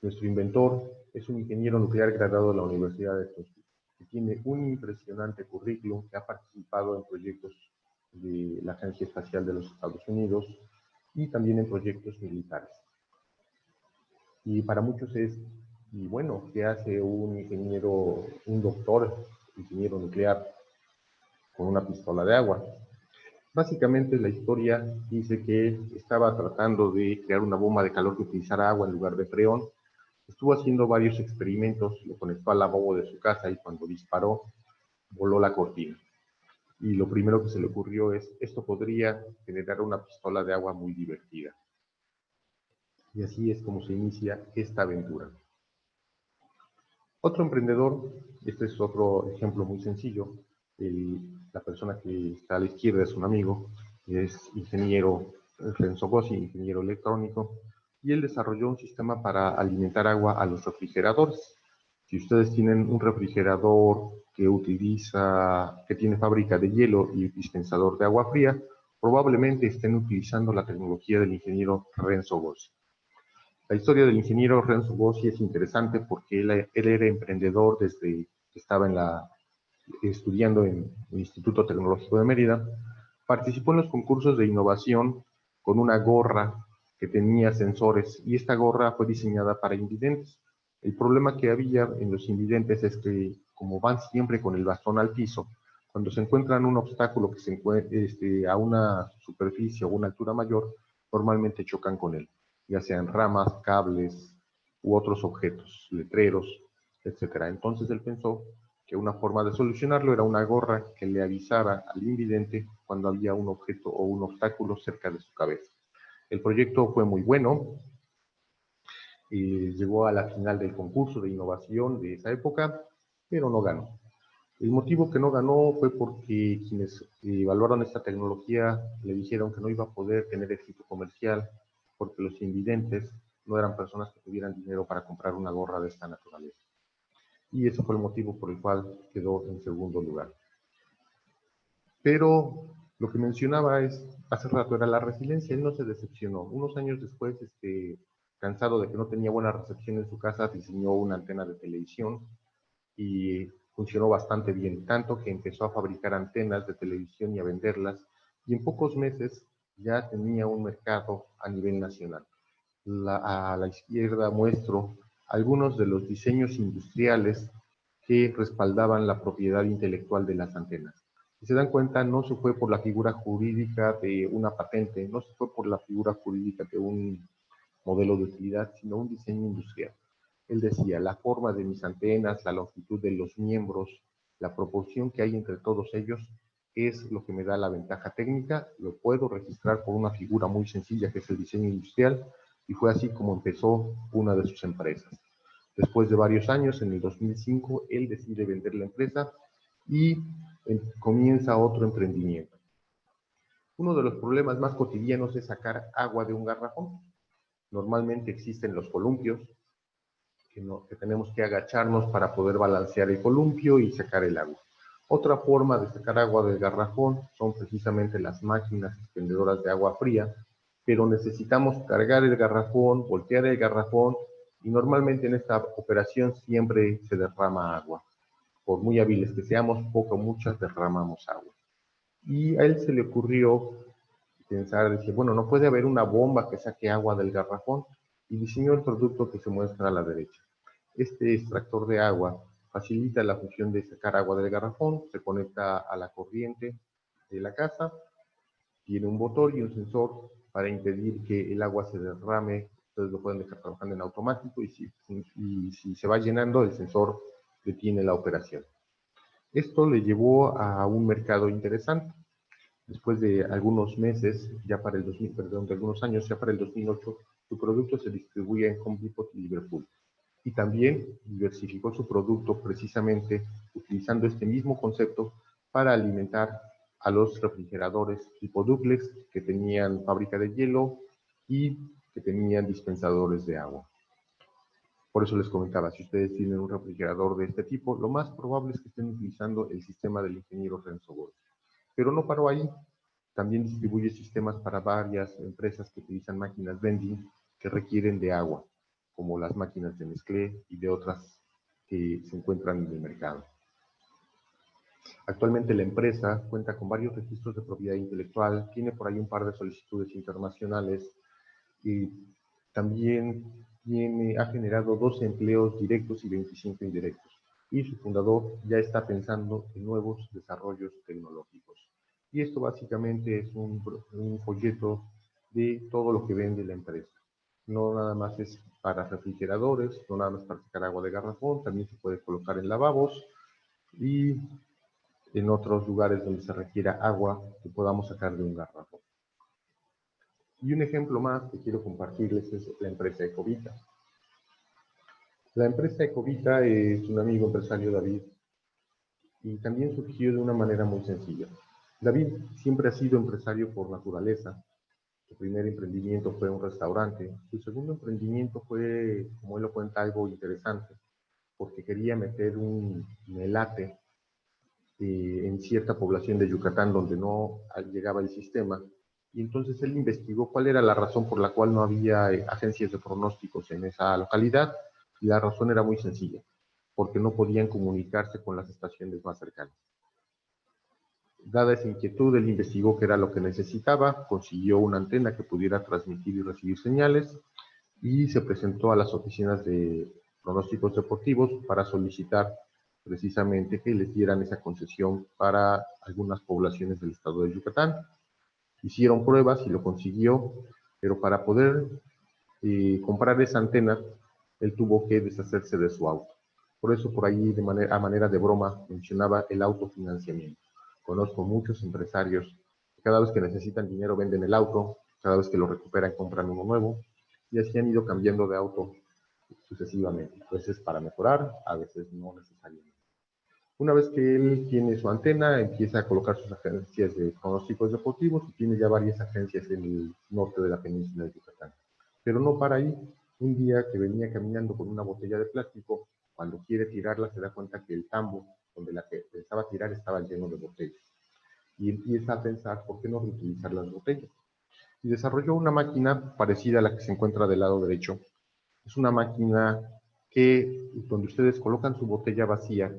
Nuestro inventor es un ingeniero nuclear graduado de la Universidad de Tokio, que tiene un impresionante currículum, que ha participado en proyectos de la Agencia Espacial de los Estados Unidos y también en proyectos militares. Y para muchos es, y bueno, ¿qué hace un ingeniero, un doctor, ingeniero nuclear con una pistola de agua? Básicamente la historia dice que estaba tratando de crear una bomba de calor que utilizara agua en lugar de freón Estuvo haciendo varios experimentos, lo conectó al lavabo de su casa y cuando disparó, voló la cortina. Y lo primero que se le ocurrió es, esto podría generar una pistola de agua muy divertida. Y así es como se inicia esta aventura. Otro emprendedor, este es otro ejemplo muy sencillo, la persona que está a la izquierda es un amigo, es ingeniero Renzo Gossi, ingeniero electrónico, y él desarrolló un sistema para alimentar agua a los refrigeradores. Si ustedes tienen un refrigerador que tiene fábrica de hielo y dispensador de agua fría, probablemente estén utilizando la tecnología del ingeniero Renzo Gossi. La historia del ingeniero Renzo Gossi es interesante porque él era emprendedor desde que estaba estudiando en el Instituto Tecnológico de Mérida. Participó en los concursos de innovación con una gorra que tenía sensores y esta gorra fue diseñada para invidentes. El problema que había en los invidentes es que como van siempre con el bastón al piso, cuando se encuentran un obstáculo que se encuentra a una superficie o una altura mayor, normalmente chocan con él, ya sean ramas, cables u otros objetos, letreros, etcétera. Entonces él pensó que una forma de solucionarlo era una gorra que le avisara al invidente cuando había un objeto o un obstáculo cerca de su cabeza. El proyecto fue muy bueno, llegó a la final del concurso de innovación de esa época, pero no ganó. El motivo que no ganó fue porque quienes evaluaron esta tecnología le dijeron que no iba a poder tener éxito comercial porque los invidentes no eran personas que tuvieran dinero para comprar una gorra de esta naturaleza. Y ese fue el motivo por el cual quedó en segundo lugar. Pero lo que mencionaba hace rato era la resiliencia. Él no se decepcionó. Unos años después, cansado de que no tenía buena recepción en su casa, diseñó una antena de televisión y funcionó bastante bien, tanto que empezó a fabricar antenas de televisión y a venderlas, y en pocos meses ya tenía un mercado a nivel nacional. A la izquierda muestro algunos de los diseños industriales que respaldaban la propiedad intelectual de las antenas. Si se dan cuenta, no se fue por la figura jurídica de una patente, no se fue por la figura jurídica de un modelo de utilidad, sino un diseño industrial. Él decía, la forma de mis antenas, la longitud de los miembros, la proporción que hay entre todos ellos es lo que me da la ventaja técnica. Lo puedo registrar por una figura muy sencilla que es el diseño industrial y fue así como empezó una de sus empresas. Después de varios años, en el 2005, él decide vender la empresa y comienza otro emprendimiento. Uno de los problemas más cotidianos es sacar agua de un garrafón. Normalmente existen los columpios, que tenemos que agacharnos para poder balancear el columpio y sacar el agua. Otra forma de sacar agua del garrafón son precisamente las máquinas expendedoras de agua fría, pero necesitamos cargar el garrafón, voltear el garrafón y normalmente en esta operación siempre se derrama agua. Por muy hábiles que seamos, poco o muchas derramamos agua. Y a él se le ocurrió pensar, decir, bueno, no puede haber una bomba que saque agua del garrafón, y diseñó el producto que se muestra a la derecha. Este extractor de agua facilita la función de sacar agua del garrafón, se conecta a la corriente de la casa, tiene un motor y un sensor para impedir que el agua se derrame. Ustedes lo pueden dejar trabajando en automático y si se va llenando, el sensor detiene la operación. Esto le llevó a un mercado interesante. Después de algunos meses, ya para el 2000, perdón, de algunos años, ya para el 2008, su producto se distribuye en Home Depot y Liverpool. Y también diversificó su producto precisamente utilizando este mismo concepto para alimentar a los refrigeradores tipo dúplex que tenían fábrica de hielo y que tenían dispensadores de agua. Por eso les comentaba, si ustedes tienen un refrigerador de este tipo, lo más probable es que estén utilizando el sistema del ingeniero Renzo Gossi. Pero no paró ahí, también distribuye sistemas para varias empresas que utilizan máquinas vending que requieren de agua, como las máquinas de Nestlé y de otras que se encuentran en el mercado. Actualmente la empresa cuenta con varios registros de propiedad intelectual, tiene por ahí un par de solicitudes internacionales y también ha generado 12 empleos directos y 25 indirectos. Y su fundador ya está pensando en nuevos desarrollos tecnológicos. Y esto básicamente es un folleto de todo lo que vende la empresa. No nada más es para refrigeradores, no nada más para sacar agua de garrafón, también se puede colocar en lavabos y en otros lugares donde se requiera agua que podamos sacar de un garrafón. Y un ejemplo más que quiero compartirles es la empresa Ecovita. La empresa Ecovita es un amigo empresario, David, y también surgió de una manera muy sencilla. David siempre ha sido empresario por naturaleza. Su primer emprendimiento fue un restaurante. Su segundo emprendimiento fue, como él lo cuenta, algo interesante, porque quería meter un melate en cierta población de Yucatán donde no llegaba el sistema. Y entonces él investigó cuál era la razón por la cual no había agencias de pronósticos en esa localidad. Y la razón era muy sencilla, porque no podían comunicarse con las estaciones más cercanas. Dada esa inquietud, él investigó qué era lo que necesitaba, consiguió una antena que pudiera transmitir y recibir señales y se presentó a las oficinas de pronósticos deportivos para solicitar precisamente que les dieran esa concesión para algunas poblaciones del estado de Yucatán. Hicieron pruebas y lo consiguió, pero para poder comprar esa antena, él tuvo que deshacerse de su auto. Por eso por ahí a manera de broma mencionaba el autofinanciamiento. Conozco muchos empresarios que cada vez que necesitan dinero venden el auto, cada vez que lo recuperan compran uno nuevo y así han ido cambiando de auto sucesivamente. A veces para mejorar, a veces no necesariamente. Una vez que él tiene su antena, empieza a colocar sus agencias de pronósticos deportivos y tiene ya varias agencias en el norte de la península de Yucatán. Pero no para ahí. Un día que venía caminando con una botella de plástico, cuando quiere tirarla se da cuenta que el tambo donde la que pensaba tirar estaba lleno de botellas. Y empieza a pensar, ¿por qué no reutilizar las botellas? Y desarrolló una máquina parecida a la que se encuentra del lado derecho. Es una máquina que, donde ustedes colocan su botella vacía,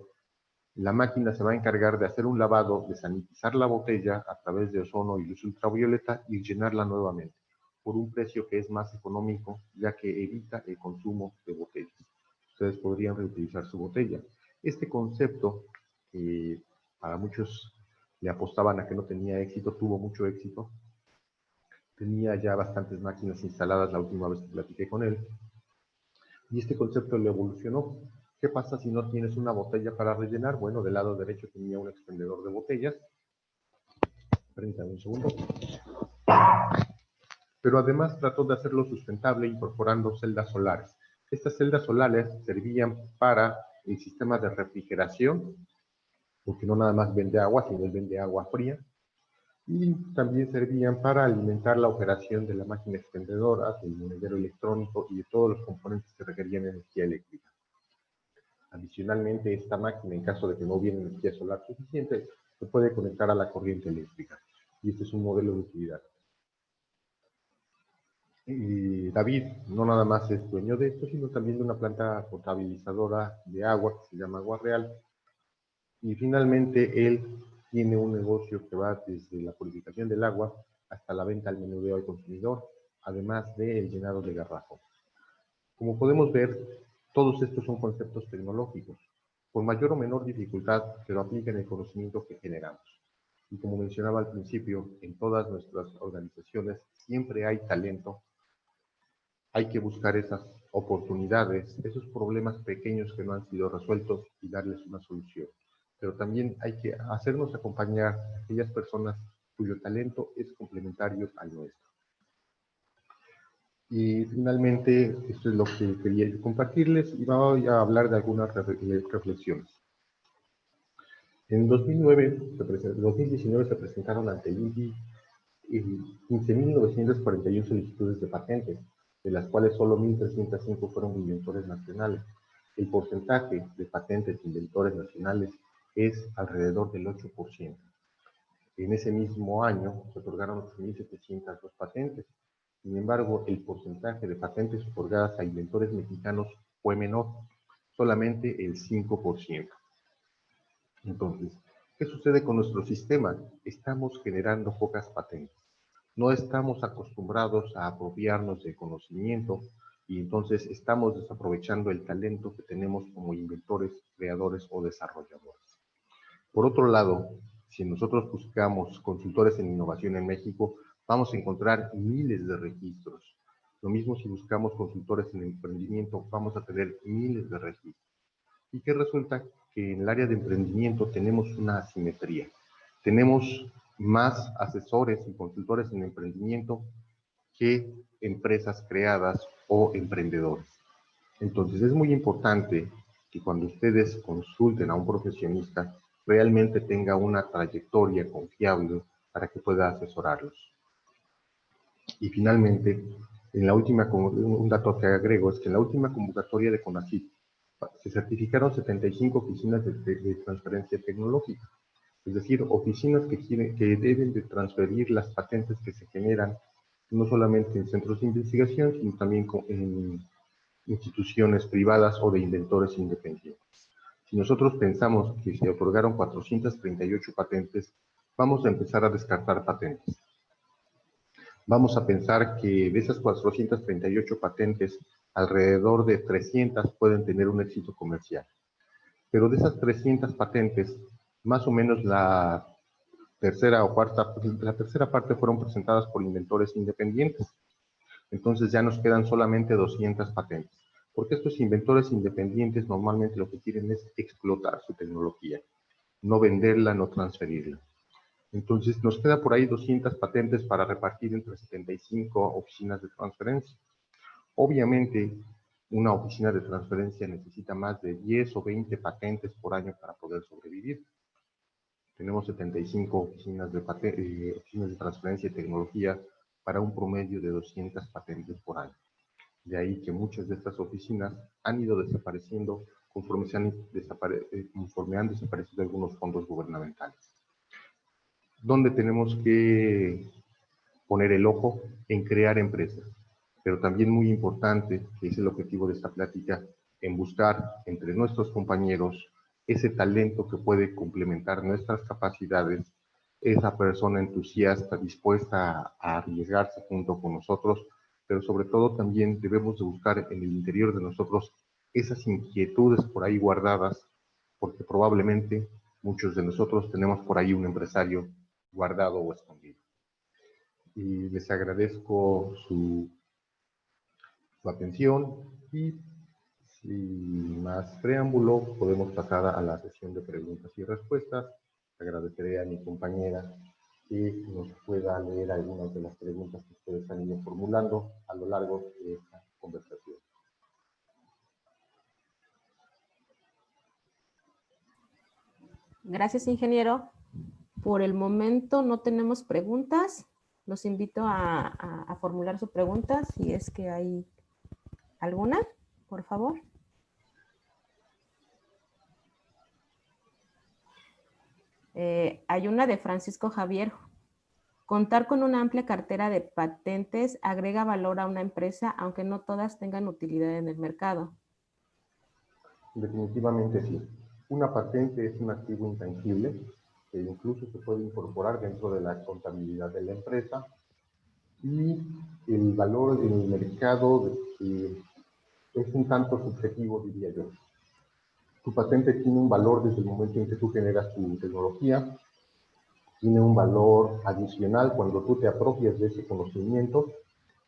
la máquina se va a encargar de hacer un lavado, de sanitizar la botella a través de ozono y luz ultravioleta y llenarla nuevamente por un precio que es más económico, ya que evita el consumo de botellas. Ustedes podrían reutilizar su botella. Este concepto, que para muchos le apostaban a que no tenía éxito, tuvo mucho éxito. Tenía ya bastantes máquinas instaladas la última vez que platiqué con él. Y este concepto le evolucionó. ¿Qué pasa si no tienes una botella para rellenar? Bueno, del lado derecho tenía un expendedor de botellas. Permítanme un segundo. Pero además trató de hacerlo sustentable incorporando celdas solares. Estas celdas solares servían para el sistema de refrigeración, porque no nada más vende agua, sino vende agua fría, y también servían para alimentar la operación de la máquina expendedora, del monedero electrónico y de todos los componentes que requerían energía eléctrica. Adicionalmente, esta máquina, en caso de que no hubiera energía solar suficiente, se puede conectar a la corriente eléctrica. Y este es un modelo de utilidad. Y David no nada más es dueño de esto, sino también de una planta potabilizadora de agua que se llama Agua Real. Y finalmente él tiene un negocio que va desde la purificación del agua hasta la venta al menudeo al consumidor, además del llenado de garrafón. Como podemos ver, todos estos son conceptos tecnológicos, con mayor o menor dificultad, pero aplican el conocimiento que generamos. Y como mencionaba al principio, en todas nuestras organizaciones siempre hay talento. Hay que buscar esas oportunidades, esos problemas pequeños que no han sido resueltos y darles una solución. Pero también hay que hacernos acompañar a aquellas personas cuyo talento es complementario al nuestro. Y finalmente, esto es lo que quería compartirles y voy a hablar de algunas reflexiones. En 2019 se presentaron ante el INPI 15.941 solicitudes de patentes, de las cuales solo 1.305 fueron de inventores nacionales. El porcentaje de patentes de inventores nacionales es alrededor del 8%. En ese mismo año se otorgaron 8.702 patentes. Sin embargo, el porcentaje de patentes otorgadas a inventores mexicanos fue menor, solamente el 5%. Entonces, ¿qué sucede con nuestro sistema? Estamos generando pocas patentes. No estamos acostumbrados a apropiarnos del conocimiento y entonces estamos desaprovechando el talento que tenemos como inventores, creadores o desarrolladores. Por otro lado, si nosotros buscamos consultores en innovación en México, vamos a encontrar miles de registros. Lo mismo si buscamos consultores en emprendimiento, vamos a tener miles de registros. ¿Y qué resulta? Que en el área de emprendimiento tenemos una asimetría. Tenemos más asesores y consultores en emprendimiento que empresas creadas o emprendedores. Entonces es muy importante que cuando ustedes consulten a un profesionista, realmente tenga una trayectoria confiable para que pueda asesorarlos. Y finalmente, un dato que agrego es que en la última convocatoria de CONACYT se certificaron 75 oficinas de transferencia tecnológica, es decir, oficinas que deben de transferir las patentes que se generan no solamente en centros de investigación, sino también en instituciones privadas o de inventores independientes. Si nosotros pensamos que se otorgaron 438 patentes, vamos a empezar a descartar patentes. Vamos a pensar que de esas 438 patentes, alrededor de 300 pueden tener un éxito comercial. Pero de esas 300 patentes, más o menos la tercera parte fueron presentadas por inventores independientes. Entonces ya nos quedan solamente 200 patentes. Porque estos inventores independientes normalmente lo que quieren es explotar su tecnología, no venderla, no transferirla. Entonces nos queda por ahí 200 patentes para repartir entre 75 oficinas de transferencia. Obviamente, una oficina de transferencia necesita más de 10 o 20 patentes por año para poder sobrevivir. Tenemos 75 oficinas de transferencia y tecnología para un promedio de 200 patentes por año. De ahí que muchas de estas oficinas han ido desapareciendo conforme han desaparecido algunos fondos gubernamentales. ¿Dónde tenemos que poner el ojo? En crear empresas. Pero también muy importante, que es el objetivo de esta plática, en buscar entre nuestros compañeros ese talento que puede complementar nuestras capacidades, esa persona entusiasta, dispuesta a arriesgarse junto con nosotros, pero sobre todo también debemos de buscar en el interior de nosotros esas inquietudes por ahí guardadas, porque probablemente muchos de nosotros tenemos por ahí un empresario guardado o escondido. Y les agradezco su atención y sin más preámbulo podemos pasar a la sesión de preguntas y respuestas. Agradeceré a mi compañera que nos pueda leer algunas de las preguntas que ustedes han ido formulando a lo largo de esta conversación. Gracias, ingeniero. Por el momento no tenemos preguntas. Los invito a formular su pregunta si es que hay alguna, por favor. Hay una de Francisco Javier. Contar con una amplia cartera de patentes agrega valor a una empresa, aunque no todas tengan utilidad en el mercado. Definitivamente sí. Una patente es un activo intangible que incluso se puede incorporar dentro de la contabilidad de la empresa y el valor en el mercado es un tanto subjetivo, diría yo. Tu patente tiene un valor desde el momento en que tú generas tu tecnología, tiene un valor adicional cuando tú te apropias de ese conocimiento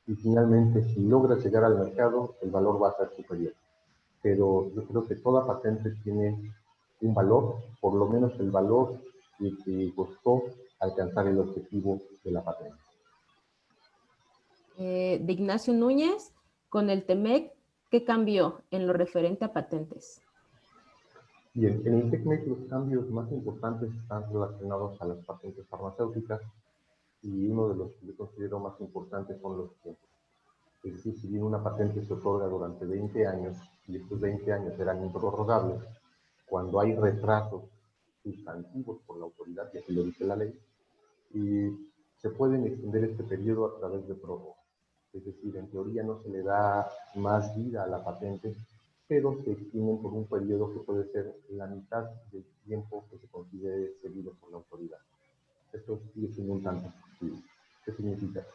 y finalmente si logras llegar al mercado, el valor va a ser superior. Pero yo creo que toda patente tiene un valor, por lo menos el valor que costó alcanzar el objetivo de la patente. De Ignacio Núñez, con el TEMEC, ¿qué cambió en lo referente a patentes? Bien, en el TECMEC los cambios más importantes están relacionados a las patentes farmacéuticas y uno de los que yo considero más importantes son los tiempos. Es decir, si bien una patente se otorga durante 20 años y estos 20 años serán improrrogables, cuando hay retrasos sustantivos por la autoridad, que así lo dice la ley, y se pueden extender este periodo a través de prórroga. Es decir, en teoría no se le da más vida a la patente, pero se extienden por un periodo que puede ser la mitad del tiempo que se considere seguido por la autoridad. Esto sigue siendo un tanto positivo. ¿Qué significa?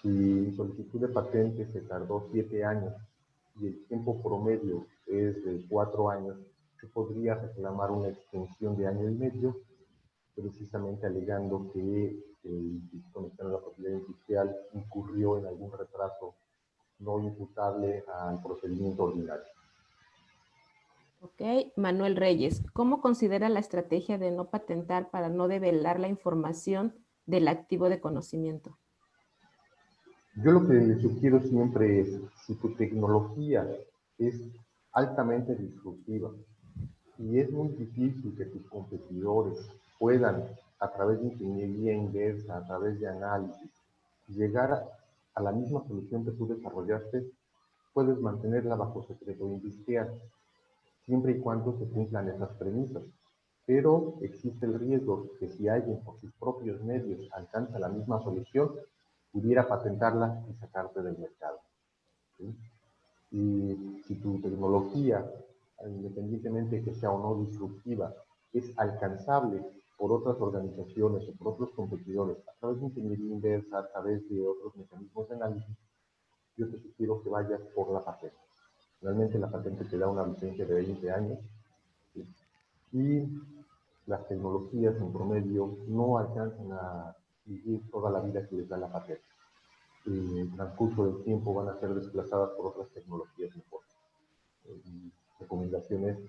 Si mi solicitud de patente se tardó 7 años y el tiempo promedio es de 4 años, yo podría reclamar una extensión de año y medio, precisamente alegando que el Instituto Mexicano de la Propiedad Industrial incurrió en algún retraso no imputable al procedimiento ordinario. Ok, Manuel Reyes, ¿cómo considera la estrategia de no patentar para no develar la información del activo de conocimiento? Yo lo que le sugiero siempre es, si tu tecnología es altamente disruptiva y es muy difícil que tus competidores puedan, a través de ingeniería inversa, a través de análisis, llegar a la misma solución que tú desarrollaste, puedes mantenerla bajo secreto industrial, siempre y cuando se cumplan esas premisas. Pero existe el riesgo que si alguien por sus propios medios alcanza la misma solución, pudiera patentarla y sacarte del mercado, ¿sí? Y si tu tecnología, independientemente de que sea o no disruptiva, es alcanzable por otras organizaciones o por otros competidores a través de ingeniería inversa, a través de otros mecanismos de análisis, yo te sugiero que vayas por la patente. Realmente la patente te da una vigencia de 20 años, ¿sí? Y las tecnologías en promedio no alcanzan a vivir toda la vida que les da la patente. En el transcurso del tiempo van a ser desplazadas por otras tecnologías mejores. Recomendaciones,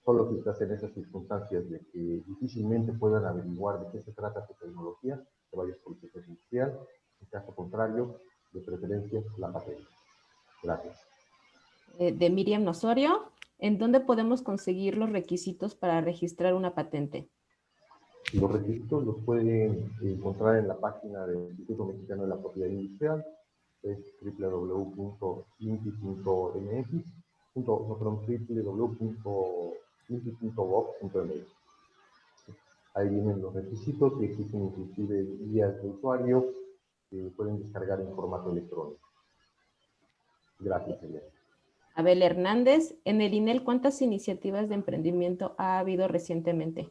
solo si estás en esas circunstancias de que difícilmente puedan averiguar de qué se trata tu tecnología, te vayas por el secreto industrial. En caso contrario, de preferencia, la patente. Gracias. De Miriam Osorio, ¿en dónde podemos conseguir los requisitos para registrar una patente? Los requisitos los pueden encontrar en la página del Instituto Mexicano de la Propiedad Industrial, es www.inti.mx, www.inti.gov.mx. Ahí vienen los requisitos y existen inclusive guías de usuario que pueden descargar en formato electrónico. Gracias, Elena. Abel Hernández, en el INEL, ¿cuántas iniciativas de emprendimiento ha habido recientemente?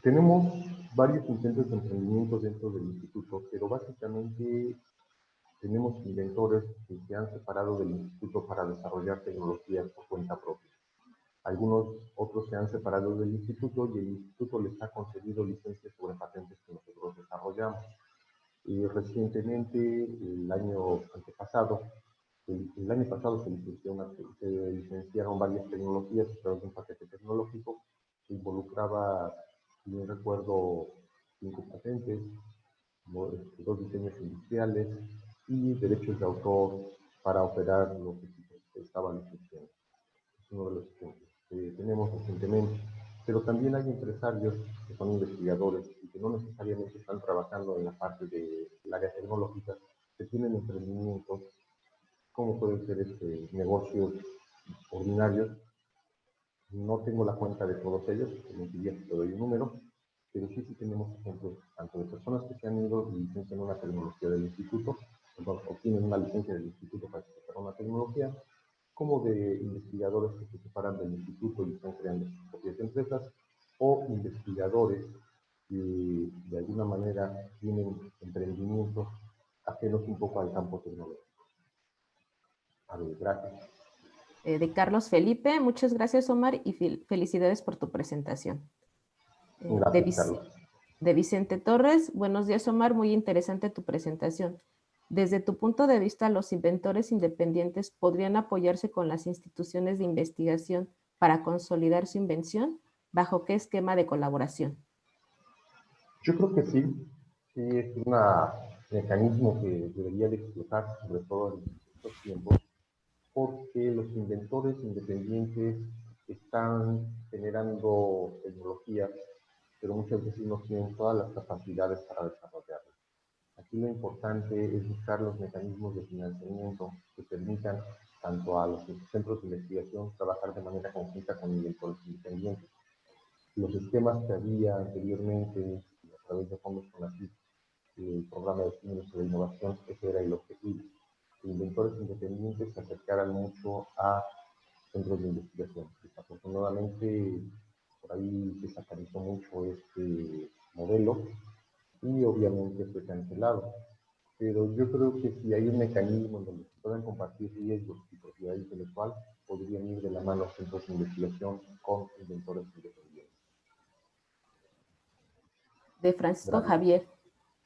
Tenemos varios intentos de emprendimiento dentro del instituto, pero básicamente tenemos inventores que se han separado del instituto para desarrollar tecnologías por cuenta propia. Algunos otros se han separado del instituto y el instituto les ha concedido licencias sobre patentes que nosotros desarrollamos. Y recientemente, el año antepasado, el año pasado se licenciaron varias tecnologías a través de un paquete tecnológico que involucraba, si no recuerdo, 5 patentes, 2 diseños industriales y derechos de autor para operar los equipos que estaban licenciados. Es uno de los ejemplos que tenemos recientemente. Pero también hay empresarios que son investigadores y que no necesariamente están trabajando en la parte del área tecnológica, que tienen emprendimientos, como pueden ser negocios ordinarios. No tengo la cuenta de todos ellos, te mentiría si te doy un número, pero sí tenemos ejemplos tanto de personas que se han ido y licencian una tecnología del instituto, obtienen una licencia del instituto para explicar una tecnología, como de investigadores que se separan del instituto y están creando sus propias empresas, o investigadores que de alguna manera tienen emprendimientos ajenos un poco al campo tecnológico. A ver, gracias. De Carlos Felipe, muchas gracias, Omar, y felicidades por tu presentación. Gracias, Carlos. De Vicente Torres, buenos días, Omar, muy interesante tu presentación. Desde tu punto de vista, ¿los inventores independientes podrían apoyarse con las instituciones de investigación para consolidar su invención? ¿Bajo qué esquema de colaboración? Yo creo que sí. Sí, es un mecanismo que debería de explotar, sobre todo en estos tiempos, porque los inventores independientes están generando tecnologías, pero muchas veces no tienen todas las capacidades para desarrollarlas. Aquí lo importante es buscar los mecanismos de financiamiento que permitan tanto a los centros de investigación trabajar de manera conjunta con inventores independientes. Los esquemas que había anteriormente a través de fondos CONACYT, el programa de estímulos de innovación, ese era el objetivo. Los inventores independientes se acercaran mucho a centros de investigación. Desafortunadamente, por ahí se satanizó mucho este modelo y obviamente fue cancelado. Pero yo creo que si hay un mecanismo en donde se puedan compartir riesgos y propiedad intelectual, podrían ir de la mano centros de investigación con inventores independientes. De Francisco Gracias. Javier,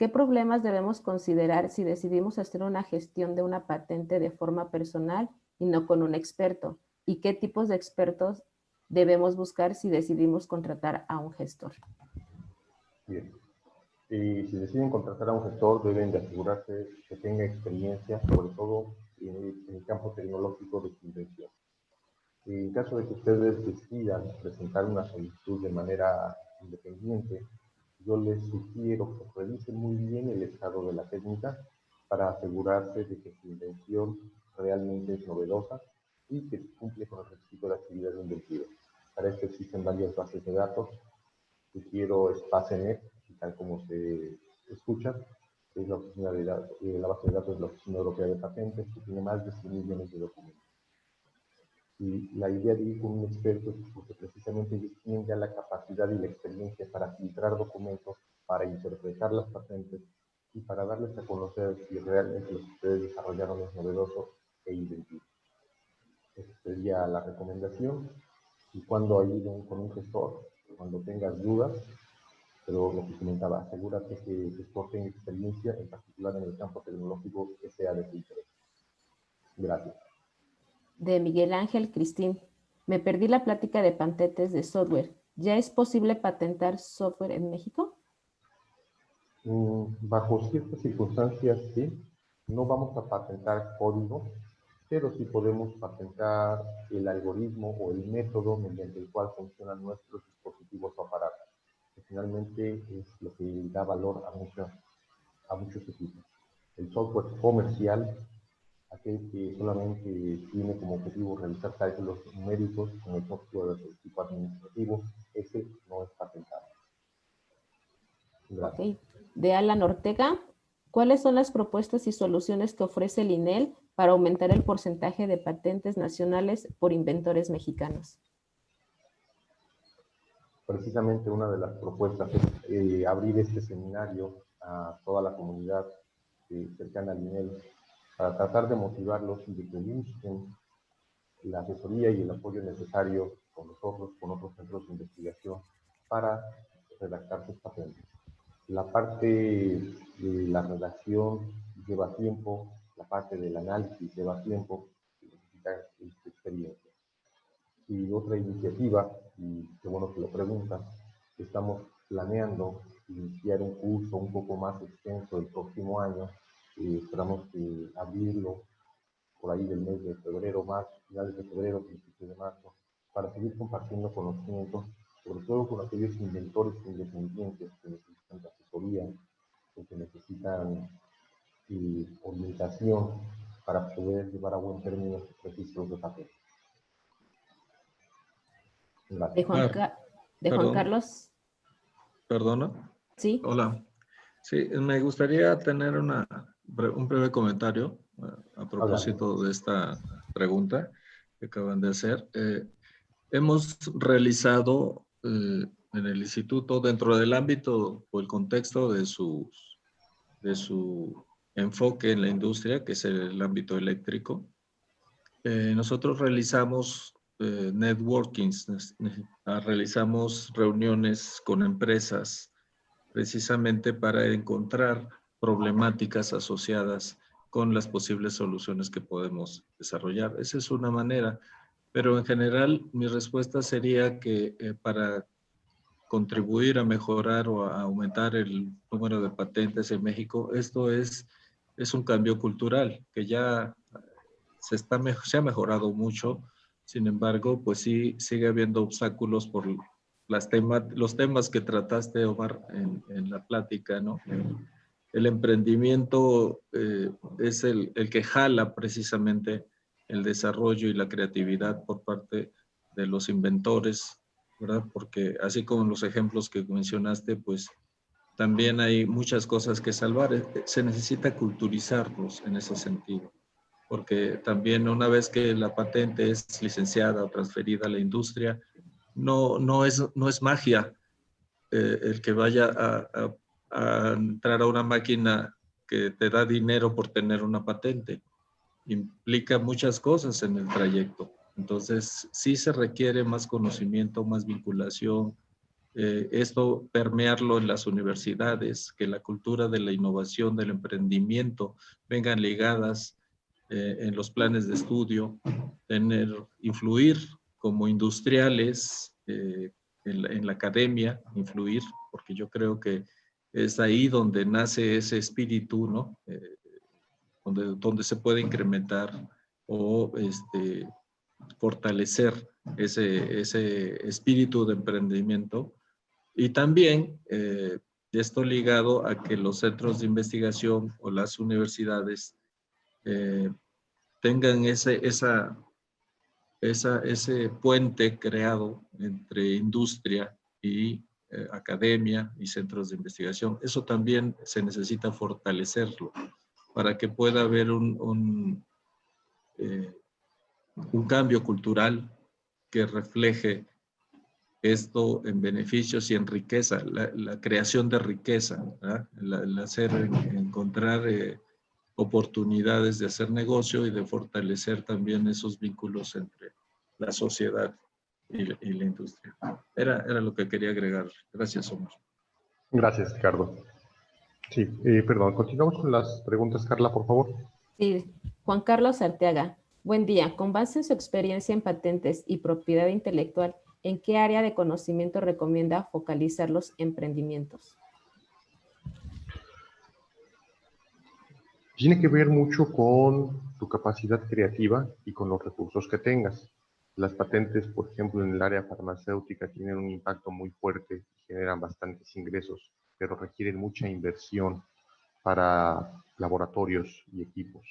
¿Qué problemas debemos considerar si decidimos hacer una gestión de una patente de forma personal y no con un experto? ¿Y qué tipos de expertos debemos buscar si decidimos contratar a un gestor? Bien. Y si deciden contratar a un gestor, deben de asegurarse que tenga experiencia, sobre todo en el campo tecnológico de su invención. En caso de que ustedes decidan presentar una solicitud de manera independiente, yo les sugiero que revisen muy bien el estado de la técnica para asegurarse de que su invención realmente es novedosa y que cumple con el requisito de actividad inventiva. Para esto existen varias bases de datos. Sugiero Spacenet, tal como se escucha, es la, la base de datos de la Oficina Europea de Patentes, que tiene más de 100 millones de documentos. Y la idea de ir con un experto es porque precisamente ellos tienen ya la capacidad y la experiencia para filtrar documentos, para interpretar las patentes y para darles a conocer si realmente lo que ustedes desarrollaron es novedoso e inventivo. Esa sería la recomendación. Y cuando ayuden con un gestor, cuando tengas dudas, pero lo que comentaba, asegúrate que el gestor tenga experiencia, en particular en el campo tecnológico que sea de tu interés. Gracias. De Miguel Ángel Cristín. Me perdí la plática de patentes de software. ¿Ya es posible patentar software en México? Bajo ciertas circunstancias, sí. No vamos a patentar código, pero sí podemos patentar el algoritmo o el método mediante el cual funcionan nuestros dispositivos o aparatos, que finalmente es lo que da valor a muchos equipos. El software comercial, aquel que solamente tiene como objetivo realizar cálculos numéricos como el software del tipo administrativo, ese no es patentable. Gracias. Ok. De Alan Ortega. ¿Cuáles son las propuestas y soluciones que ofrece el INEL para aumentar el porcentaje de patentes nacionales por inventores mexicanos? Precisamente una de las propuestas es abrir este seminario a toda la comunidad cercana al INEL para tratar de motivarlos y de que busquen la asesoría y el apoyo necesario con nosotros, con otros centros de investigación para redactar sus patentes. La parte de la redacción lleva tiempo, la parte del análisis lleva tiempo y necesita experiencia. Y otra iniciativa, y qué bueno que lo preguntan, estamos planeando iniciar un curso un poco más extenso el próximo año. Esperamos abrirlo por ahí del mes de febrero, marzo, finales de febrero, principios de marzo, para seguir compartiendo conocimientos, sobre todo con aquellos inventores independientes que necesitan de asesoría, que necesitan orientación para poder llevar a buen término sus registros de patentes. De Juan, de Juan Perdón, Carlos. ¿Perdona? Sí. Hola. Sí, me gustaría tener un breve comentario a propósito de esta pregunta que acaban de hacer. Hemos realizado en el instituto, dentro del ámbito o el contexto de su enfoque en la industria, que es el ámbito eléctrico, nosotros realizamos networkings, realizamos reuniones con empresas precisamente para encontrar problemáticas asociadas con las posibles soluciones que podemos desarrollar. Esa es una manera, pero en general mi respuesta sería que para contribuir a mejorar o a aumentar el número de patentes en México, esto es un cambio cultural que ya se ha mejorado mucho. Sin embargo, pues sí sigue habiendo obstáculos por los temas que trataste, Omar, en la plática, ¿no? El emprendimiento es el que jala precisamente el desarrollo y la creatividad por parte de los inventores, ¿verdad? Porque así como los ejemplos que mencionaste, pues también hay muchas cosas que salvar. Se necesita culturizarlos en ese sentido, porque también una vez que la patente es licenciada o transferida a la industria, no es magia el que vaya a entrar a una máquina que te da dinero por tener una patente. Implica muchas cosas en el trayecto. Entonces, sí se requiere más conocimiento, más vinculación, esto permearlo en las universidades, que la cultura de la innovación, del emprendimiento vengan ligadas en los planes de estudio, influir como industriales en la academia, influir, porque yo creo que es ahí donde nace ese espíritu, ¿no? Donde se puede incrementar o fortalecer ese espíritu de emprendimiento. Y también esto ligado a que los centros de investigación o las universidades tengan ese puente creado entre industria y academia y centros de investigación. Eso también se necesita fortalecerlo para que pueda haber un cambio cultural que refleje esto en beneficios y en riqueza, la creación de riqueza, encontrar oportunidades de hacer negocio y de fortalecer también esos vínculos entre la sociedad y la industria. Era lo que quería agregar. Gracias, Omar. Gracias, Ricardo. Sí, perdón, continuamos con las preguntas, Carla, por favor. Sí, Juan Carlos Arteaga. Buen día. Con base en su experiencia en patentes y propiedad intelectual, ¿en qué área de conocimiento recomienda focalizar los emprendimientos? Tiene que ver mucho con tu capacidad creativa y con los recursos que tengas. Las patentes, por ejemplo, en el área farmacéutica tienen un impacto muy fuerte y generan bastantes ingresos, pero requieren mucha inversión para laboratorios y equipos.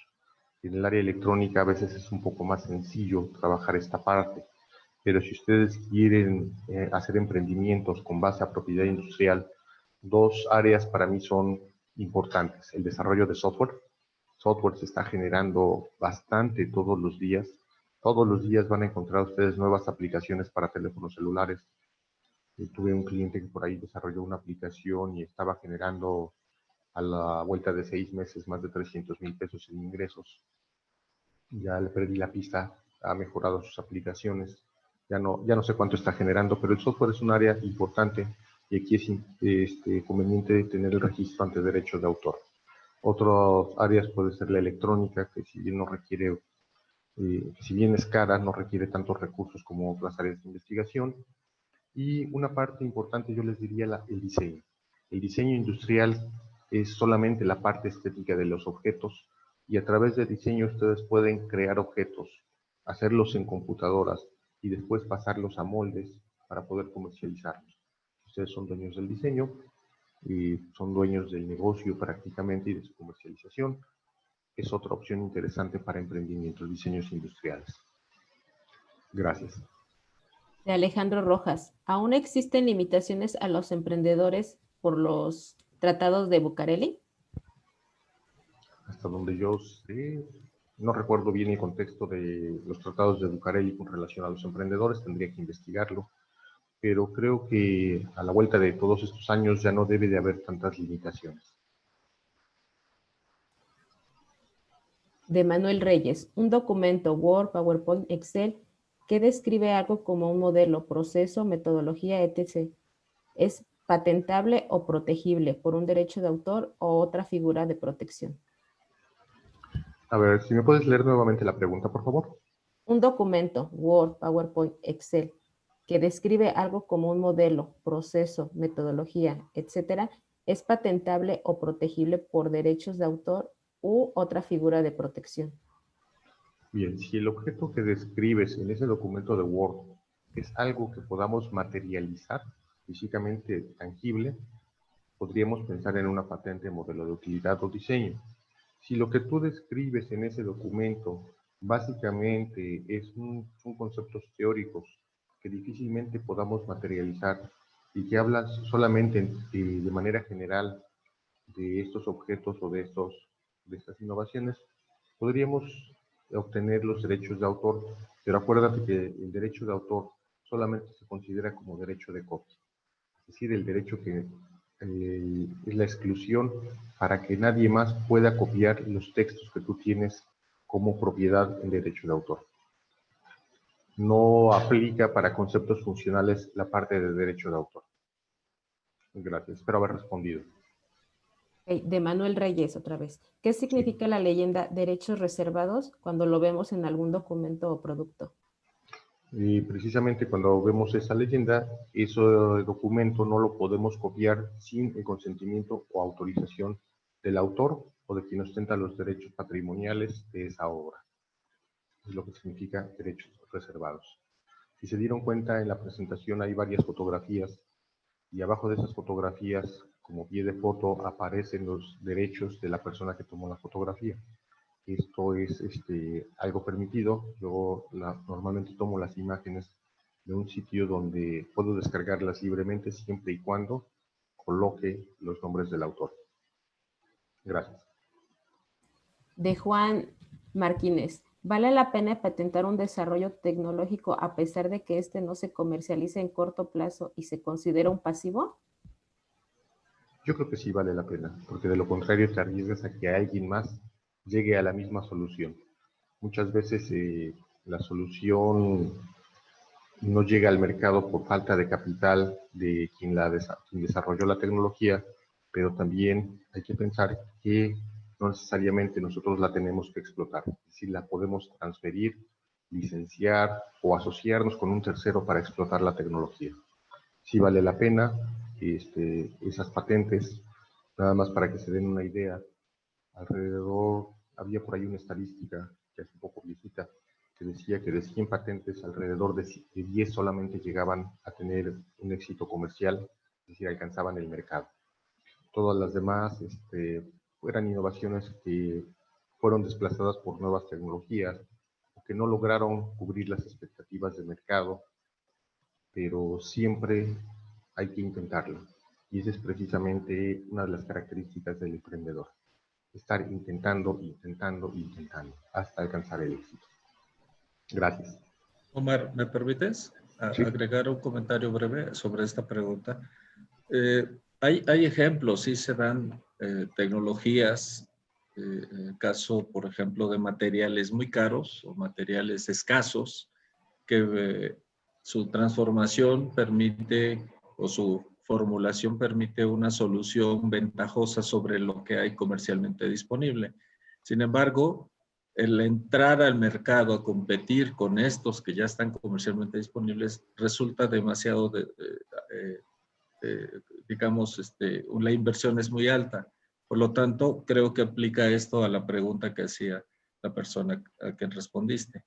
En el área electrónica a veces es un poco más sencillo trabajar esta parte, pero si ustedes quieren hacer emprendimientos con base a propiedad industrial, dos áreas para mí son importantes: el desarrollo de software. Software se está generando bastante todos los días. Todos los días van a encontrar ustedes nuevas aplicaciones para teléfonos celulares. Tuve un cliente que por ahí desarrolló una aplicación y estaba generando a la vuelta de 6 meses más de 300,000 pesos en ingresos. Ya le perdí la pista, ha mejorado sus aplicaciones. Ya no sé cuánto está generando, pero el software es un área importante y aquí es conveniente tener el registro ante derechos de autor. Otras áreas puede ser la electrónica, que si bien no requiere, si bien es cara, no requiere tantos recursos como otras áreas de investigación. Y una parte importante yo les diría el diseño. El diseño industrial es solamente la parte estética de los objetos y a través del diseño ustedes pueden crear objetos, hacerlos en computadoras y después pasarlos a moldes para poder comercializarlos. Ustedes son dueños del diseño y son dueños del negocio prácticamente y de su comercialización. Es otra opción interesante para emprendimientos, diseños industriales. Gracias. De Alejandro Rojas. ¿Aún existen limitaciones a los emprendedores por los tratados de Bucareli? Hasta donde yo sé, no recuerdo bien el contexto de los tratados de Bucareli con relación a los emprendedores, tendría que investigarlo, pero creo que a la vuelta de todos estos años ya no debe de haber tantas limitaciones. De Manuel Reyes. Un documento Word, PowerPoint, Excel que describe algo como un modelo, proceso, metodología, etc. ¿Es patentable o protegible por un derecho de autor o otra figura de protección? A ver, si me puedes leer nuevamente la pregunta, por favor. Un documento Word, PowerPoint, Excel que describe algo como un modelo, proceso, metodología, etc. ¿Es patentable o protegible por derechos de autor u otra figura de protección? Bien, si el objeto que describes en ese documento de Word es algo que podamos materializar, físicamente tangible, podríamos pensar en una patente, modelo de utilidad o diseño. Si lo que tú describes en ese documento básicamente son conceptos teóricos que difícilmente podamos materializar y que hablas solamente de manera general de estos objetos o de estas innovaciones, podríamos obtener los derechos de autor, pero acuérdate que el derecho de autor solamente se considera como derecho de copia, es decir, el derecho que es la exclusión para que nadie más pueda copiar los textos que tú tienes como propiedad en derecho de autor. No aplica para conceptos funcionales la parte de derecho de autor. Gracias, espero haber respondido. De Manuel Reyes, otra vez. ¿Qué significa la leyenda derechos reservados cuando lo vemos en algún documento o producto? Y precisamente cuando vemos esa leyenda, ese documento no lo podemos copiar sin el consentimiento o autorización del autor o de quien ostenta los derechos patrimoniales de esa obra. Es lo que significa derechos reservados. Si se dieron cuenta, en la presentación hay varias fotografías y abajo de esas fotografías, como pie de foto, aparecen los derechos de la persona que tomó la fotografía. Esto es algo permitido. Yo normalmente tomo las imágenes de un sitio donde puedo descargarlas libremente siempre y cuando coloque los nombres del autor. Gracias. De Juan Martínez. ¿Vale la pena patentar un desarrollo tecnológico a pesar de que éste no se comercialice en corto plazo y se considera un pasivo? Yo creo que sí vale la pena, porque de lo contrario te arriesgas a que alguien más llegue a la misma solución. Muchas veces la solución no llega al mercado por falta de capital de quien desarrolló la tecnología, pero también hay que pensar que no necesariamente nosotros la tenemos que explotar, es decir, la podemos transferir, licenciar o asociarnos con un tercero para explotar la tecnología. Sí vale la pena esas patentes, nada más para que se den una idea. Alrededor, había por ahí una estadística que es un poco viejita, que decía que de 100 patentes, alrededor de 10 solamente llegaban a tener un éxito comercial, es decir, alcanzaban el mercado. Todas las demás eran innovaciones que fueron desplazadas por nuevas tecnologías, o que no lograron cubrir las expectativas de mercado, pero siempre hay que intentarlo. Y esa es precisamente una de las características del emprendedor. Estar intentando hasta alcanzar el éxito. Gracias. Omar, ¿me permites Sí. agregar un comentario breve sobre esta pregunta? Hay ejemplos, sí se dan tecnologías, caso, por ejemplo, de materiales muy caros o materiales escasos, que su transformación permite o su formulación permite una solución ventajosa sobre lo que hay comercialmente disponible. Sin embargo, el entrar al mercado a competir con estos que ya están comercialmente disponibles resulta demasiado, digamos, la inversión es muy alta. Por lo tanto, creo que aplica esto a la pregunta que hacía la persona a quien respondiste.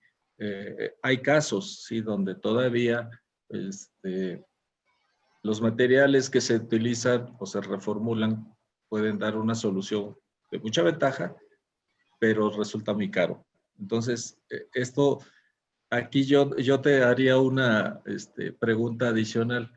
Hay casos, sí, donde todavía los materiales que se utilizan o se reformulan pueden dar una solución de mucha ventaja, pero resulta muy caro. Entonces, aquí yo te haría una pregunta adicional.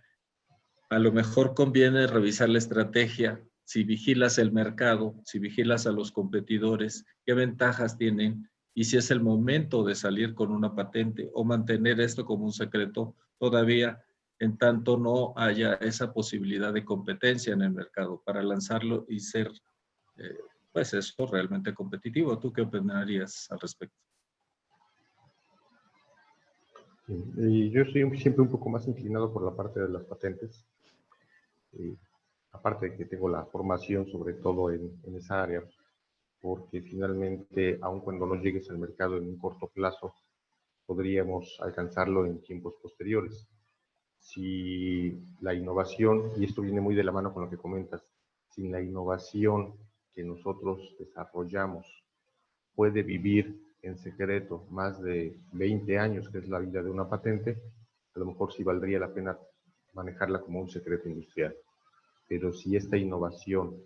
A lo mejor conviene revisar la estrategia, si vigilas el mercado, si vigilas a los competidores, qué ventajas tienen y si es el momento de salir con una patente o mantener esto como un secreto todavía en tanto no haya esa posibilidad de competencia en el mercado para lanzarlo y ser, pues eso, realmente competitivo. ¿Tú qué opinarías al respecto? Y yo soy siempre un poco más inclinado por la parte de las patentes. Aparte de que tengo la formación sobre todo en esa área, porque finalmente, aun cuando no llegues al mercado en un corto plazo, podríamos alcanzarlo en tiempos posteriores. Si la innovación, y esto viene muy de la mano con lo que comentas, sin la innovación que nosotros desarrollamos puede vivir en secreto más de 20 años, que es la vida de una patente, a lo mejor sí valdría la pena manejarla como un secreto industrial. Pero si esta innovación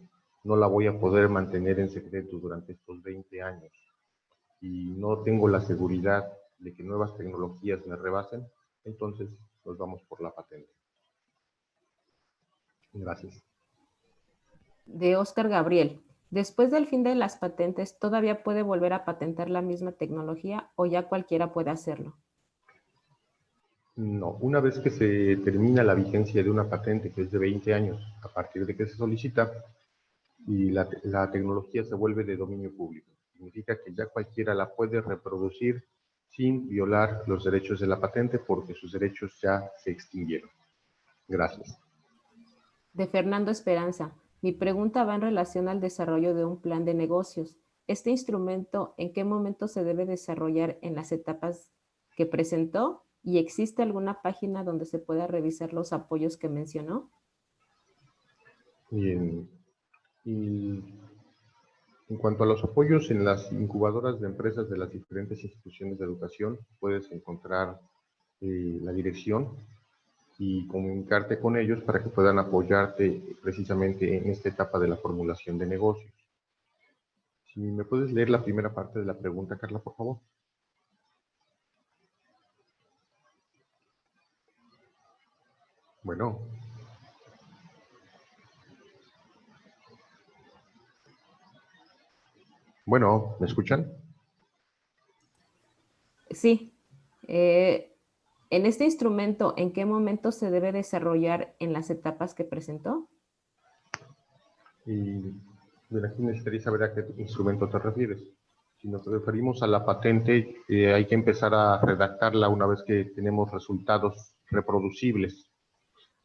no la voy a poder mantener en secreto durante estos 20 años y no tengo la seguridad de que nuevas tecnologías me rebasen, entonces nos vamos por la patente. Gracias. De Oscar Gabriel. Después del fin de las patentes, ¿todavía puede volver a patentar la misma tecnología o ya cualquiera puede hacerlo? No, una vez que se termina la vigencia de una patente, que es de 20 años, a partir de que se solicita, y la tecnología se vuelve de dominio público. Significa que ya cualquiera la puede reproducir sin violar los derechos de la patente porque sus derechos ya se extinguieron. Gracias. De Fernando Esperanza. Mi pregunta va en relación al desarrollo de un plan de negocios. ¿Este instrumento en qué momento se debe desarrollar en las etapas que presentó? ¿Y existe alguna página donde se pueda revisar los apoyos que mencionó? Bien. Y en cuanto a los apoyos en las incubadoras de empresas de las diferentes instituciones de educación, puedes encontrar la dirección y comunicarte con ellos para que puedan apoyarte precisamente en esta etapa de la formulación de negocios. Si me puedes leer la primera parte de la pregunta, Carla, por favor. Bueno. Bueno, ¿me escuchan? Sí. En este instrumento, ¿en qué momento se debe desarrollar en las etapas que presentó? Y bueno, aquí necesitaría saber a qué instrumento te refieres. Si nos referimos a la patente, hay que empezar a redactarla una vez que tenemos resultados reproducibles.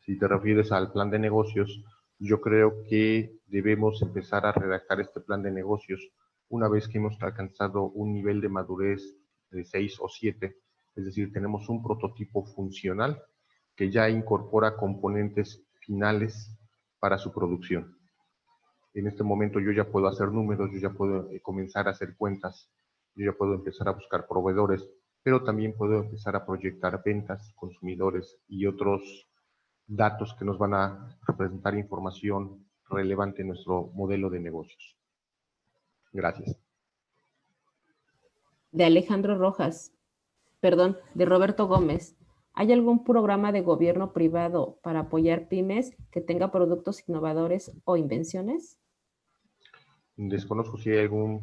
Si te refieres al plan de negocios, yo creo que debemos empezar a redactar este plan de negocios una vez que hemos alcanzado un nivel de madurez de 6 o 7, es decir, tenemos un prototipo funcional que ya incorpora componentes finales para su producción. En este momento yo ya puedo hacer números, yo ya puedo comenzar a hacer cuentas, yo ya puedo empezar a buscar proveedores, pero también puedo empezar a proyectar ventas, consumidores y otros datos que nos van a representar información relevante en nuestro modelo de negocios. Gracias. De Alejandro Rojas. Perdón, de Roberto Gómez. ¿Hay algún programa de gobierno privado para apoyar pymes que tenga productos innovadores o invenciones? Desconozco si hay algún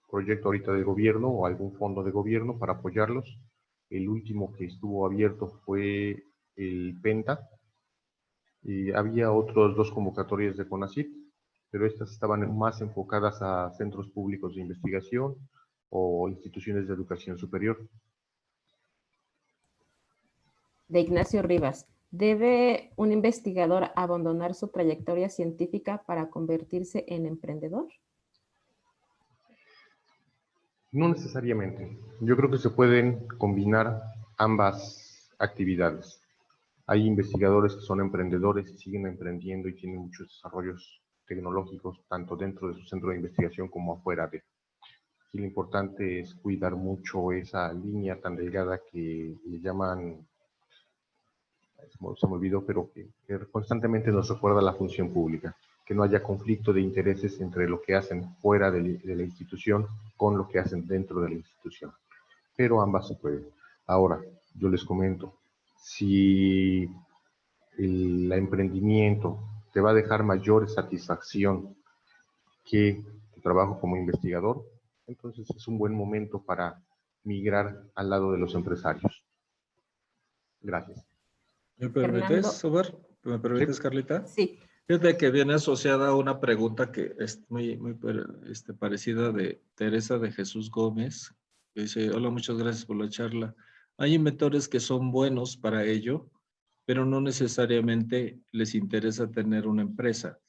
proyecto ahorita de gobierno o algún fondo de gobierno para apoyarlos. El último que estuvo abierto fue el PENTA, y había otras 2 convocatorias de CONACYT, pero estas estaban más enfocadas a centros públicos de investigación o instituciones de educación superior. De Ignacio Rivas. ¿Debe un investigador abandonar su trayectoria científica para convertirse en emprendedor? No necesariamente. Yo creo que se pueden combinar ambas actividades. Hay investigadores que son emprendedores y siguen emprendiendo y tienen muchos desarrollos tecnológicos, tanto dentro de su centro de investigación como afuera de. Y lo importante es cuidar mucho esa línea tan delgada que le llaman, se me olvidó, pero que constantemente nos recuerda la función pública, que no haya conflicto de intereses entre lo que hacen fuera de la institución con lo que hacen dentro de la institución. Pero ambas se pueden. Ahora, yo les comento, si el emprendimiento te va a dejar mayor satisfacción que tu trabajo como investigador, entonces es un buen momento para migrar al lado de los empresarios. Gracias. ¿Me permites, Omar? ¿Me permites, Sí. Carlita? Sí. Fíjate que viene asociada a una pregunta que es muy parecida de Teresa de Jesús Gómez. Que dice, hola, muchas gracias por la charla. Hay inventores que son buenos para ello, pero no necesariamente les interesa tener una empresa.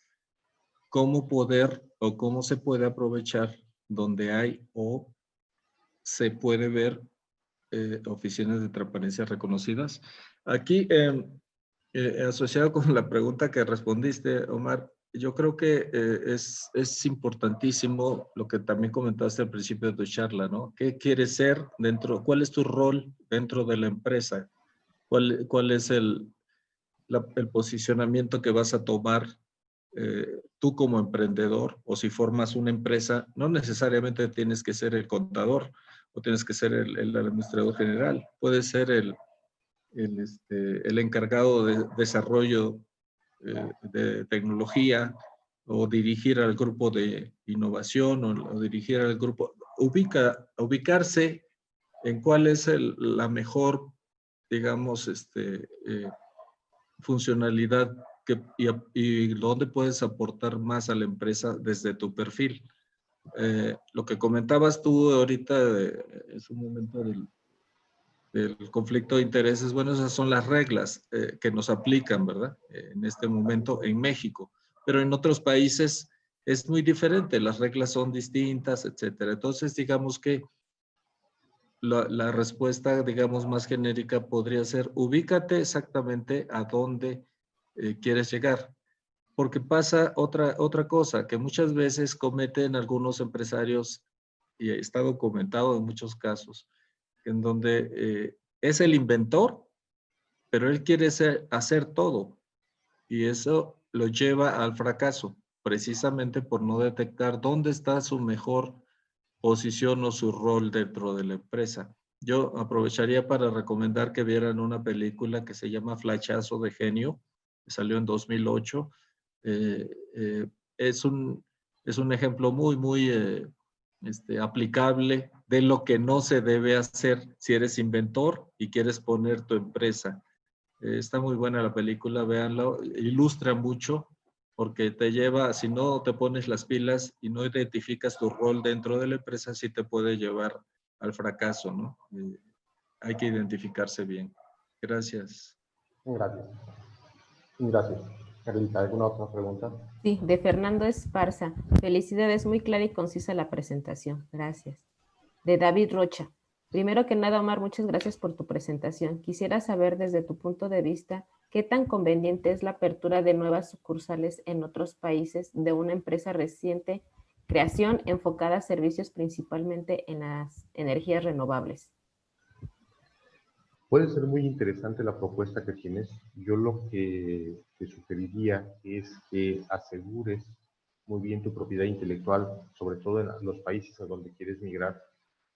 ¿Cómo poder o cómo se puede aprovechar donde hay o se puede ver oficinas de transparencia reconocidas? Aquí, asociado con la pregunta que respondiste, Omar, yo creo que es importantísimo lo que también comentaste al principio de tu charla, ¿no? ¿Qué quieres ser dentro? ¿Cuál es tu rol dentro de la empresa? ¿Cuál es el posicionamiento que vas a tomar tú como emprendedor? O si formas una empresa, no necesariamente tienes que ser el contador o tienes que ser el administrador general. Puede ser el encargado de desarrollo de tecnología o dirigir al grupo de innovación o dirigir al grupo. Ubicarse en cuál es la mejor, digamos, funcionalidad y dónde puedes aportar más a la empresa desde tu perfil. Lo que comentabas tú ahorita es un momento el conflicto de intereses, bueno, esas son las reglas que nos aplican, ¿verdad? En este momento en México. Pero en otros países es muy diferente, las reglas son distintas, etcétera. Entonces, digamos que la respuesta, digamos, más genérica podría ser, ubícate exactamente a dónde quieres llegar. Porque pasa otra cosa, que muchas veces cometen algunos empresarios, y está documentado en muchos casos, en donde es el inventor, pero él quiere hacer todo, y eso lo lleva al fracaso, precisamente por no detectar dónde está su mejor posición o su rol dentro de la empresa. Yo aprovecharía para recomendar que vieran una película que se llama Flachazo de Genio, que salió en 2008. Eh, eh, es un ejemplo muy aplicable de lo que no se debe hacer si eres inventor y quieres poner tu empresa. Está muy buena la película, véanlo, ilustra mucho porque te lleva, si no te pones las pilas y no identificas tu rol dentro de la empresa, sí te puede llevar al fracaso, ¿no? Hay que identificarse bien. Gracias. Gracias. Gracias. Carlita, ¿alguna otra pregunta? Sí, de Fernando Esparza. Felicidades, muy clara y concisa la presentación. Gracias. De David Rocha. Primero que nada, Omar, muchas gracias por tu presentación. Quisiera saber desde tu punto de vista, ¿qué tan conveniente es la apertura de nuevas sucursales en otros países de una empresa reciente creación enfocada a servicios principalmente en las energías renovables? Puede ser muy interesante la propuesta que tienes. Yo lo que te sugeriría es que asegures muy bien tu propiedad intelectual, sobre todo en los países a donde quieres migrar.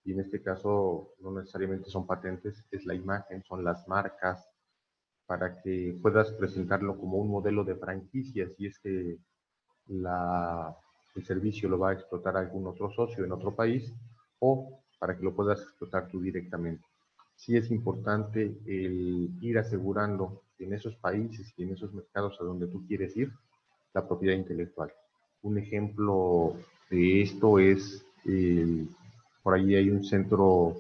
Y en este caso no necesariamente son patentes, es la imagen, son las marcas, para que puedas presentarlo como un modelo de franquicia, si es que el servicio lo va a explotar algún otro socio en otro país, o para que lo puedas explotar tú directamente. Sí es importante el ir asegurando en esos países y en esos mercados a donde tú quieres ir la propiedad intelectual. Un ejemplo de esto es, por ahí hay un centro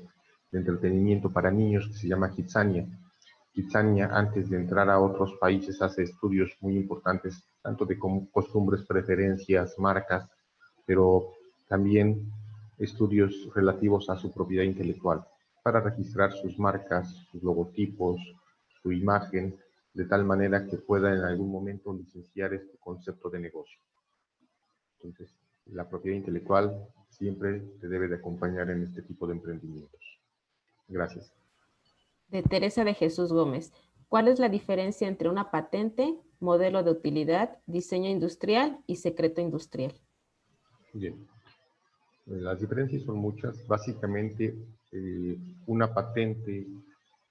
de entretenimiento para niños que se llama Kitsania. Kitsania, antes de entrar a otros países, hace estudios muy importantes, tanto de costumbres, preferencias, marcas, pero también estudios relativos a su propiedad intelectual, para registrar sus marcas, sus logotipos, su imagen, de tal manera que pueda en algún momento licenciar este concepto de negocio. Entonces, la propiedad intelectual siempre te debe de acompañar en este tipo de emprendimientos. Gracias. De Teresa de Jesús Gómez. ¿Cuál es la diferencia entre una patente, modelo de utilidad, diseño industrial y secreto industrial? Bien. Las diferencias son muchas. Básicamente, una patente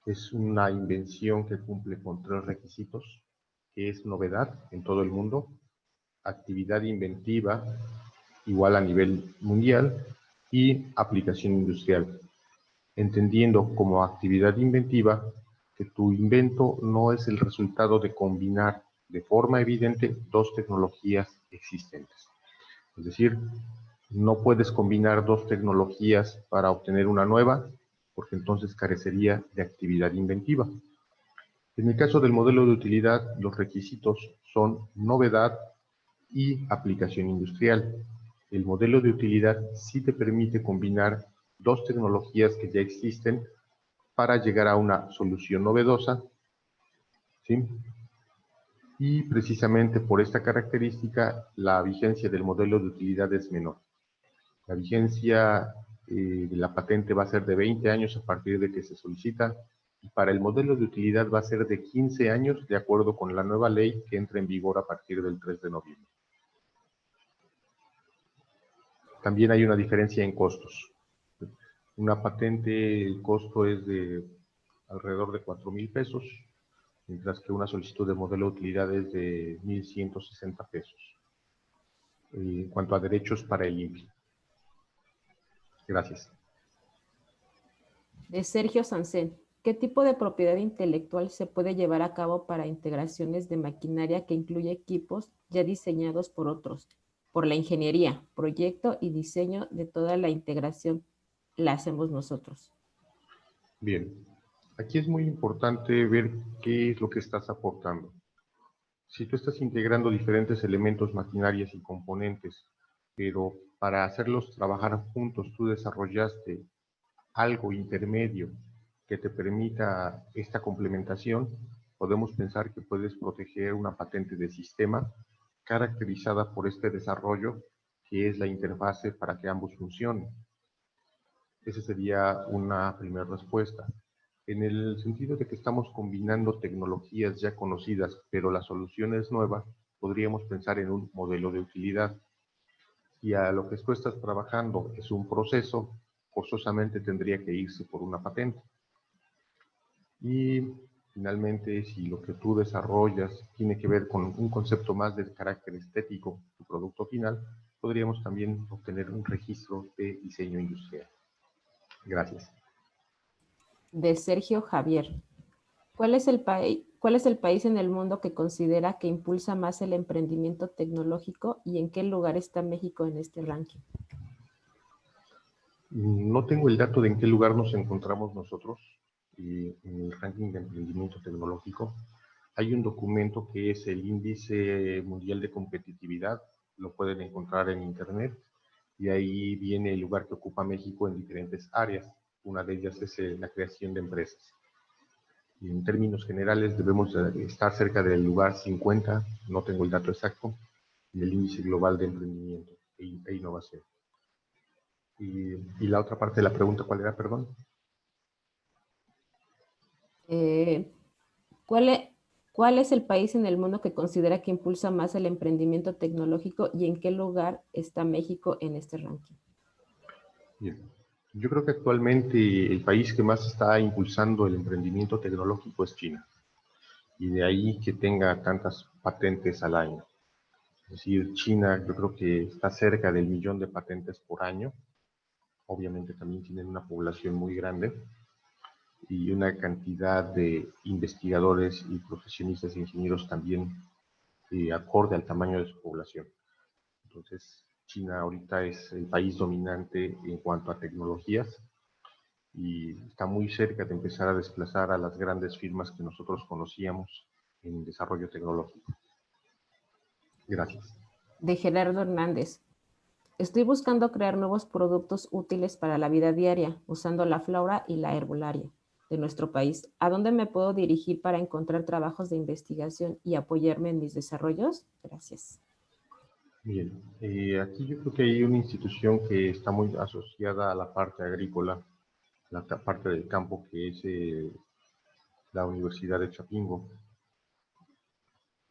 es una invención que cumple con 3 requisitos, que es novedad en todo el mundo, actividad inventiva igual a nivel mundial y aplicación industrial. Entendiendo como actividad inventiva que tu invento no es el resultado de combinar de forma evidente 2 tecnologías existentes. Es decir, no puedes combinar 2 tecnologías para obtener una nueva, porque entonces carecería de actividad inventiva. En el caso del modelo de utilidad, los requisitos son novedad y aplicación industrial. El modelo de utilidad sí te permite combinar 2 tecnologías que ya existen para llegar a una solución novedosa, ¿sí? Y precisamente por esta característica, la vigencia del modelo de utilidad es menor. La vigencia de la patente va a ser de 20 años a partir de que se solicita, y para el modelo de utilidad va a ser de 15 años de acuerdo con la nueva ley que entra en vigor a partir del 3 de noviembre. También hay una diferencia en costos. Una patente, el costo es de alrededor de 4,000 pesos, mientras que una solicitud de modelo de utilidad es de 1,160 pesos. En cuanto a derechos para el INPI. Gracias. De Sergio Sancén. ¿Qué tipo de propiedad intelectual se puede llevar a cabo para integraciones de maquinaria que incluye equipos ya diseñados por otros? Por la ingeniería, proyecto y diseño de toda la integración la hacemos nosotros. Bien. Aquí es muy importante ver qué es lo que estás aportando. Si tú estás integrando diferentes elementos, maquinarias y componentes, pero para hacerlos trabajar juntos tú desarrollaste algo intermedio que te permita esta complementación, podemos pensar que puedes proteger una patente de sistema caracterizada por este desarrollo que es la interfase para que ambos funcionen. Esa sería una primera respuesta. En el sentido de que estamos combinando tecnologías ya conocidas, pero la solución es nueva, podríamos pensar en un modelo de utilidad. Si a lo que tú estás trabajando es un proceso, forzosamente tendría que irse por una patente. Y finalmente, si lo que tú desarrollas tiene que ver con un concepto más de carácter estético, tu producto final, podríamos también obtener un registro de diseño industrial. Gracias. De Sergio Javier. ¿Cuál es el país en el mundo que considera que impulsa más el emprendimiento tecnológico y en qué lugar está México en este ranking? No tengo el dato de en qué lugar nos encontramos nosotros en el ranking de emprendimiento tecnológico. Hay un documento que es el Índice Mundial de Competitividad, lo pueden encontrar en internet, y ahí viene el lugar que ocupa México en diferentes áreas. Una de ellas es la creación de empresas. Y en términos generales debemos estar cerca del lugar 50, no tengo el dato exacto, en el índice global de emprendimiento e innovación. Y la otra parte de la pregunta, ¿cuál era, perdón? ¿Cuál es el país en el mundo que considera que impulsa más el emprendimiento tecnológico y en qué lugar está México en este ranking? Bien. Yo creo que actualmente el país que más está impulsando el emprendimiento tecnológico es China. Y de ahí que tenga tantas patentes al año. Es decir, China yo creo que está cerca del 1.000.000 de patentes por año. Obviamente también tienen una población muy grande y una cantidad de investigadores y profesionistas e ingenieros también acorde al tamaño de su población. Entonces, China ahorita es el país dominante en cuanto a tecnologías y está muy cerca de empezar a desplazar a las grandes firmas que nosotros conocíamos en desarrollo tecnológico. Gracias. De Gerardo Hernández. Estoy buscando crear nuevos productos útiles para la vida diaria, usando la flora y la herbolaria de nuestro país. ¿A dónde me puedo dirigir para encontrar trabajos de investigación y apoyarme en mis desarrollos? Gracias. Bien, aquí yo creo que hay una institución que está muy asociada a la parte agrícola, la parte del campo, que es la Universidad de Chapingo,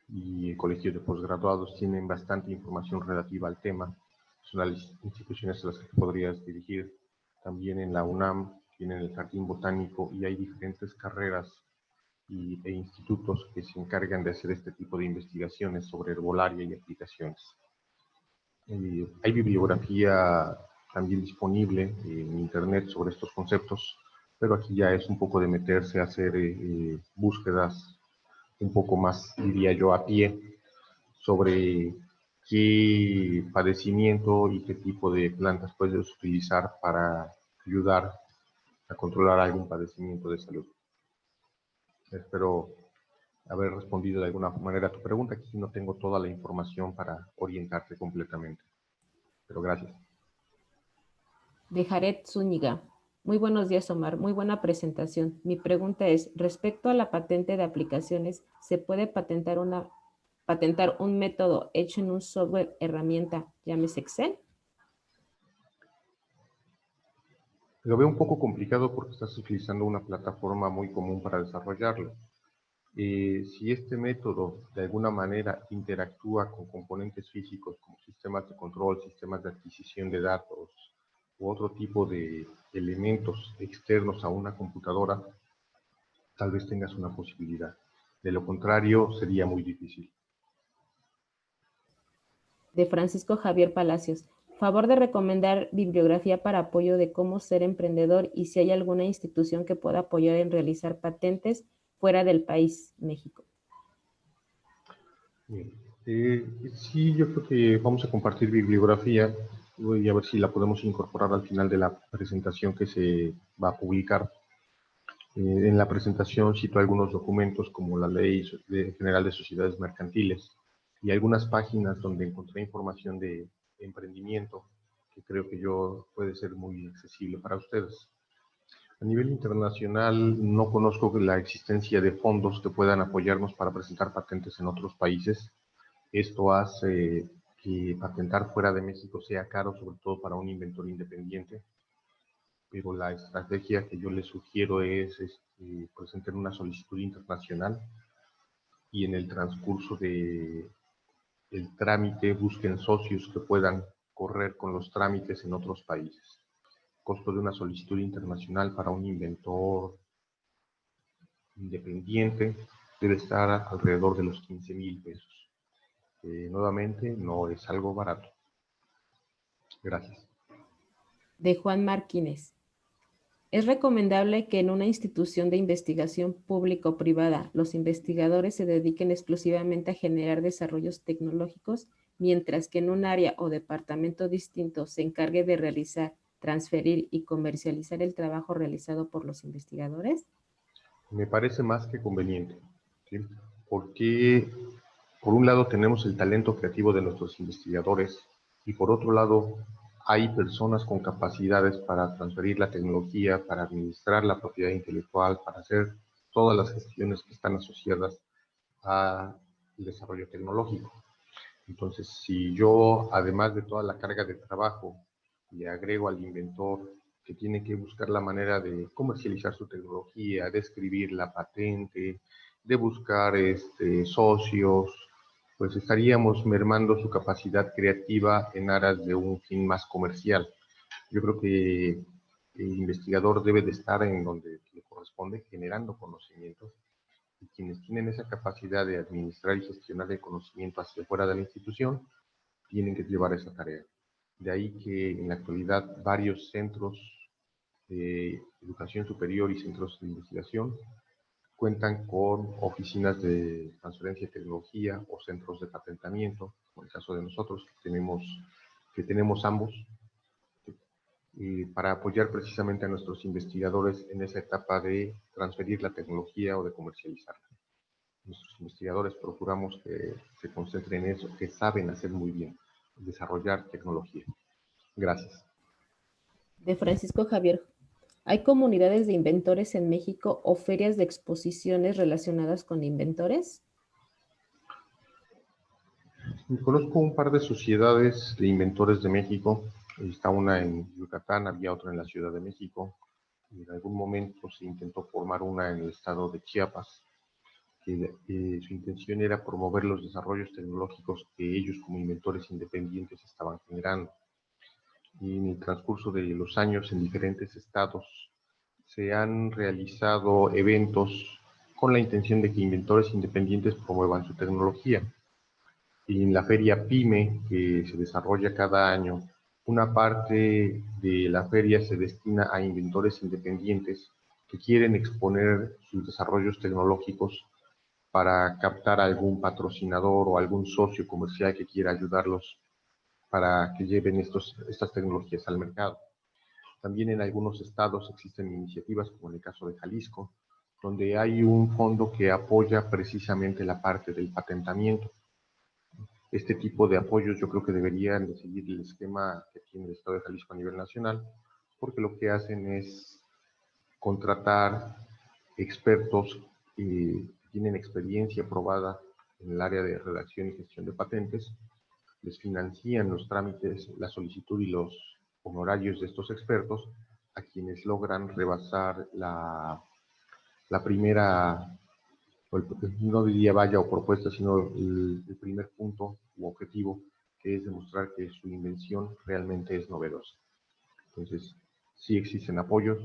y el Colegio de Postgraduados tienen bastante información relativa al tema. Son las instituciones a las que podrías dirigir. También en la UNAM tienen el Jardín Botánico y hay diferentes carreras e institutos que se encargan de hacer este tipo de investigaciones sobre herbolaria y aplicaciones. Hay bibliografía también disponible en internet sobre estos conceptos, pero aquí ya es un poco de meterse a hacer búsquedas un poco más, diría yo, a pie sobre qué padecimiento y qué tipo de plantas puedes utilizar para ayudar a controlar algún padecimiento de salud. Espero haber respondido de alguna manera a tu pregunta. Aquí no tengo toda la información para orientarte completamente, pero gracias. De Jared Zúñiga. Muy buenos días, Omar. Muy buena presentación. Mi pregunta es, respecto a la patente de aplicaciones, ¿se puede patentar un método hecho en un software herramienta, llámese Excel? Lo veo un poco complicado porque estás utilizando una plataforma muy común para desarrollarlo. Si este método de alguna manera interactúa con componentes físicos como sistemas de control, sistemas de adquisición de datos u otro tipo de elementos externos a una computadora, tal vez tengas una posibilidad. De lo contrario, sería muy difícil. De Francisco Javier Palacios. Favor de recomendar bibliografía para apoyo de cómo ser emprendedor y si hay alguna institución que pueda apoyar en realizar patentes fuera del país, México. Bien. Sí, yo creo que vamos a compartir bibliografía. Voy a ver si la podemos incorporar al final de la presentación que se va a publicar. En la presentación cito algunos documentos como la Ley General de Sociedades Mercantiles y algunas páginas donde encontré información de emprendimiento que creo que puede ser muy accesible para ustedes. A nivel internacional, no conozco la existencia de fondos que puedan apoyarnos para presentar patentes en otros países. Esto hace que patentar fuera de México sea caro, sobre todo para un inventor independiente. Pero la estrategia que yo les sugiero es presentar una solicitud internacional y en el transcurso del trámite busquen socios que puedan correr con los trámites en otros países. El costo de una solicitud internacional para un inventor independiente debe estar alrededor de los 15,000 pesos. Nuevamente, no es algo barato. Gracias. De Juan Martínez. ¿Es recomendable que en una institución de investigación pública o privada los investigadores se dediquen exclusivamente a generar desarrollos tecnológicos, mientras que en un área o departamento distinto se encargue de realizar, transferir y comercializar el trabajo realizado por los investigadores? Me parece más que conveniente, ¿sí? Porque por un lado tenemos el talento creativo de nuestros investigadores y por otro lado hay personas con capacidades para transferir la tecnología, para administrar la propiedad intelectual, para hacer todas las gestiones que están asociadas al desarrollo tecnológico. Entonces, si yo, además de toda la carga de trabajo, le agrego al inventor que tiene que buscar la manera de comercializar su tecnología, de escribir la patente, de buscar socios, pues estaríamos mermando su capacidad creativa en aras de un fin más comercial. Yo creo que el investigador debe de estar en donde le corresponde, generando conocimientos, y quienes tienen esa capacidad de administrar y gestionar el conocimiento hacia fuera de la institución tienen que llevar esa tarea. De ahí que en la actualidad varios centros de educación superior y centros de investigación cuentan con oficinas de transferencia de tecnología o centros de patentamiento, como el caso de nosotros que tenemos ambos, para apoyar precisamente a nuestros investigadores en esa etapa de transferir la tecnología o de comercializarla. Nuestros investigadores procuramos que se concentren en eso, que saben hacer muy bien, desarrollar tecnología. Gracias. De Francisco Javier. ¿Hay comunidades de inventores en México o ferias de exposiciones relacionadas con inventores? Conozco un par de sociedades de inventores de México. Está una en Yucatán, había otra en la Ciudad de México. Y en algún momento se intentó formar una en el estado de Chiapas, que su intención era promover los desarrollos tecnológicos que ellos como inventores independientes estaban generando. Y en el transcurso de los años en diferentes estados se han realizado eventos con la intención de que inventores independientes promuevan su tecnología. Y en la feria PYME, que se desarrolla cada año, una parte de la feria se destina a inventores independientes que quieren exponer sus desarrollos tecnológicos para captar a algún patrocinador o algún socio comercial que quiera ayudarlos para que lleven estas tecnologías al mercado. También en algunos estados existen iniciativas, como en el caso de Jalisco, donde hay un fondo que apoya precisamente la parte del patentamiento. Este tipo de apoyos yo creo que deberían de seguir el esquema que tiene el estado de Jalisco a nivel nacional, porque lo que hacen es contratar expertos que tienen experiencia probada en el área de redacción y gestión de patentes, les financian los trámites, la solicitud y los honorarios de estos expertos a quienes logran rebasar la primera, no diría valla o propuesta, sino el primer punto u objetivo, que es demostrar que su invención realmente es novedosa. Entonces, sí existen apoyos,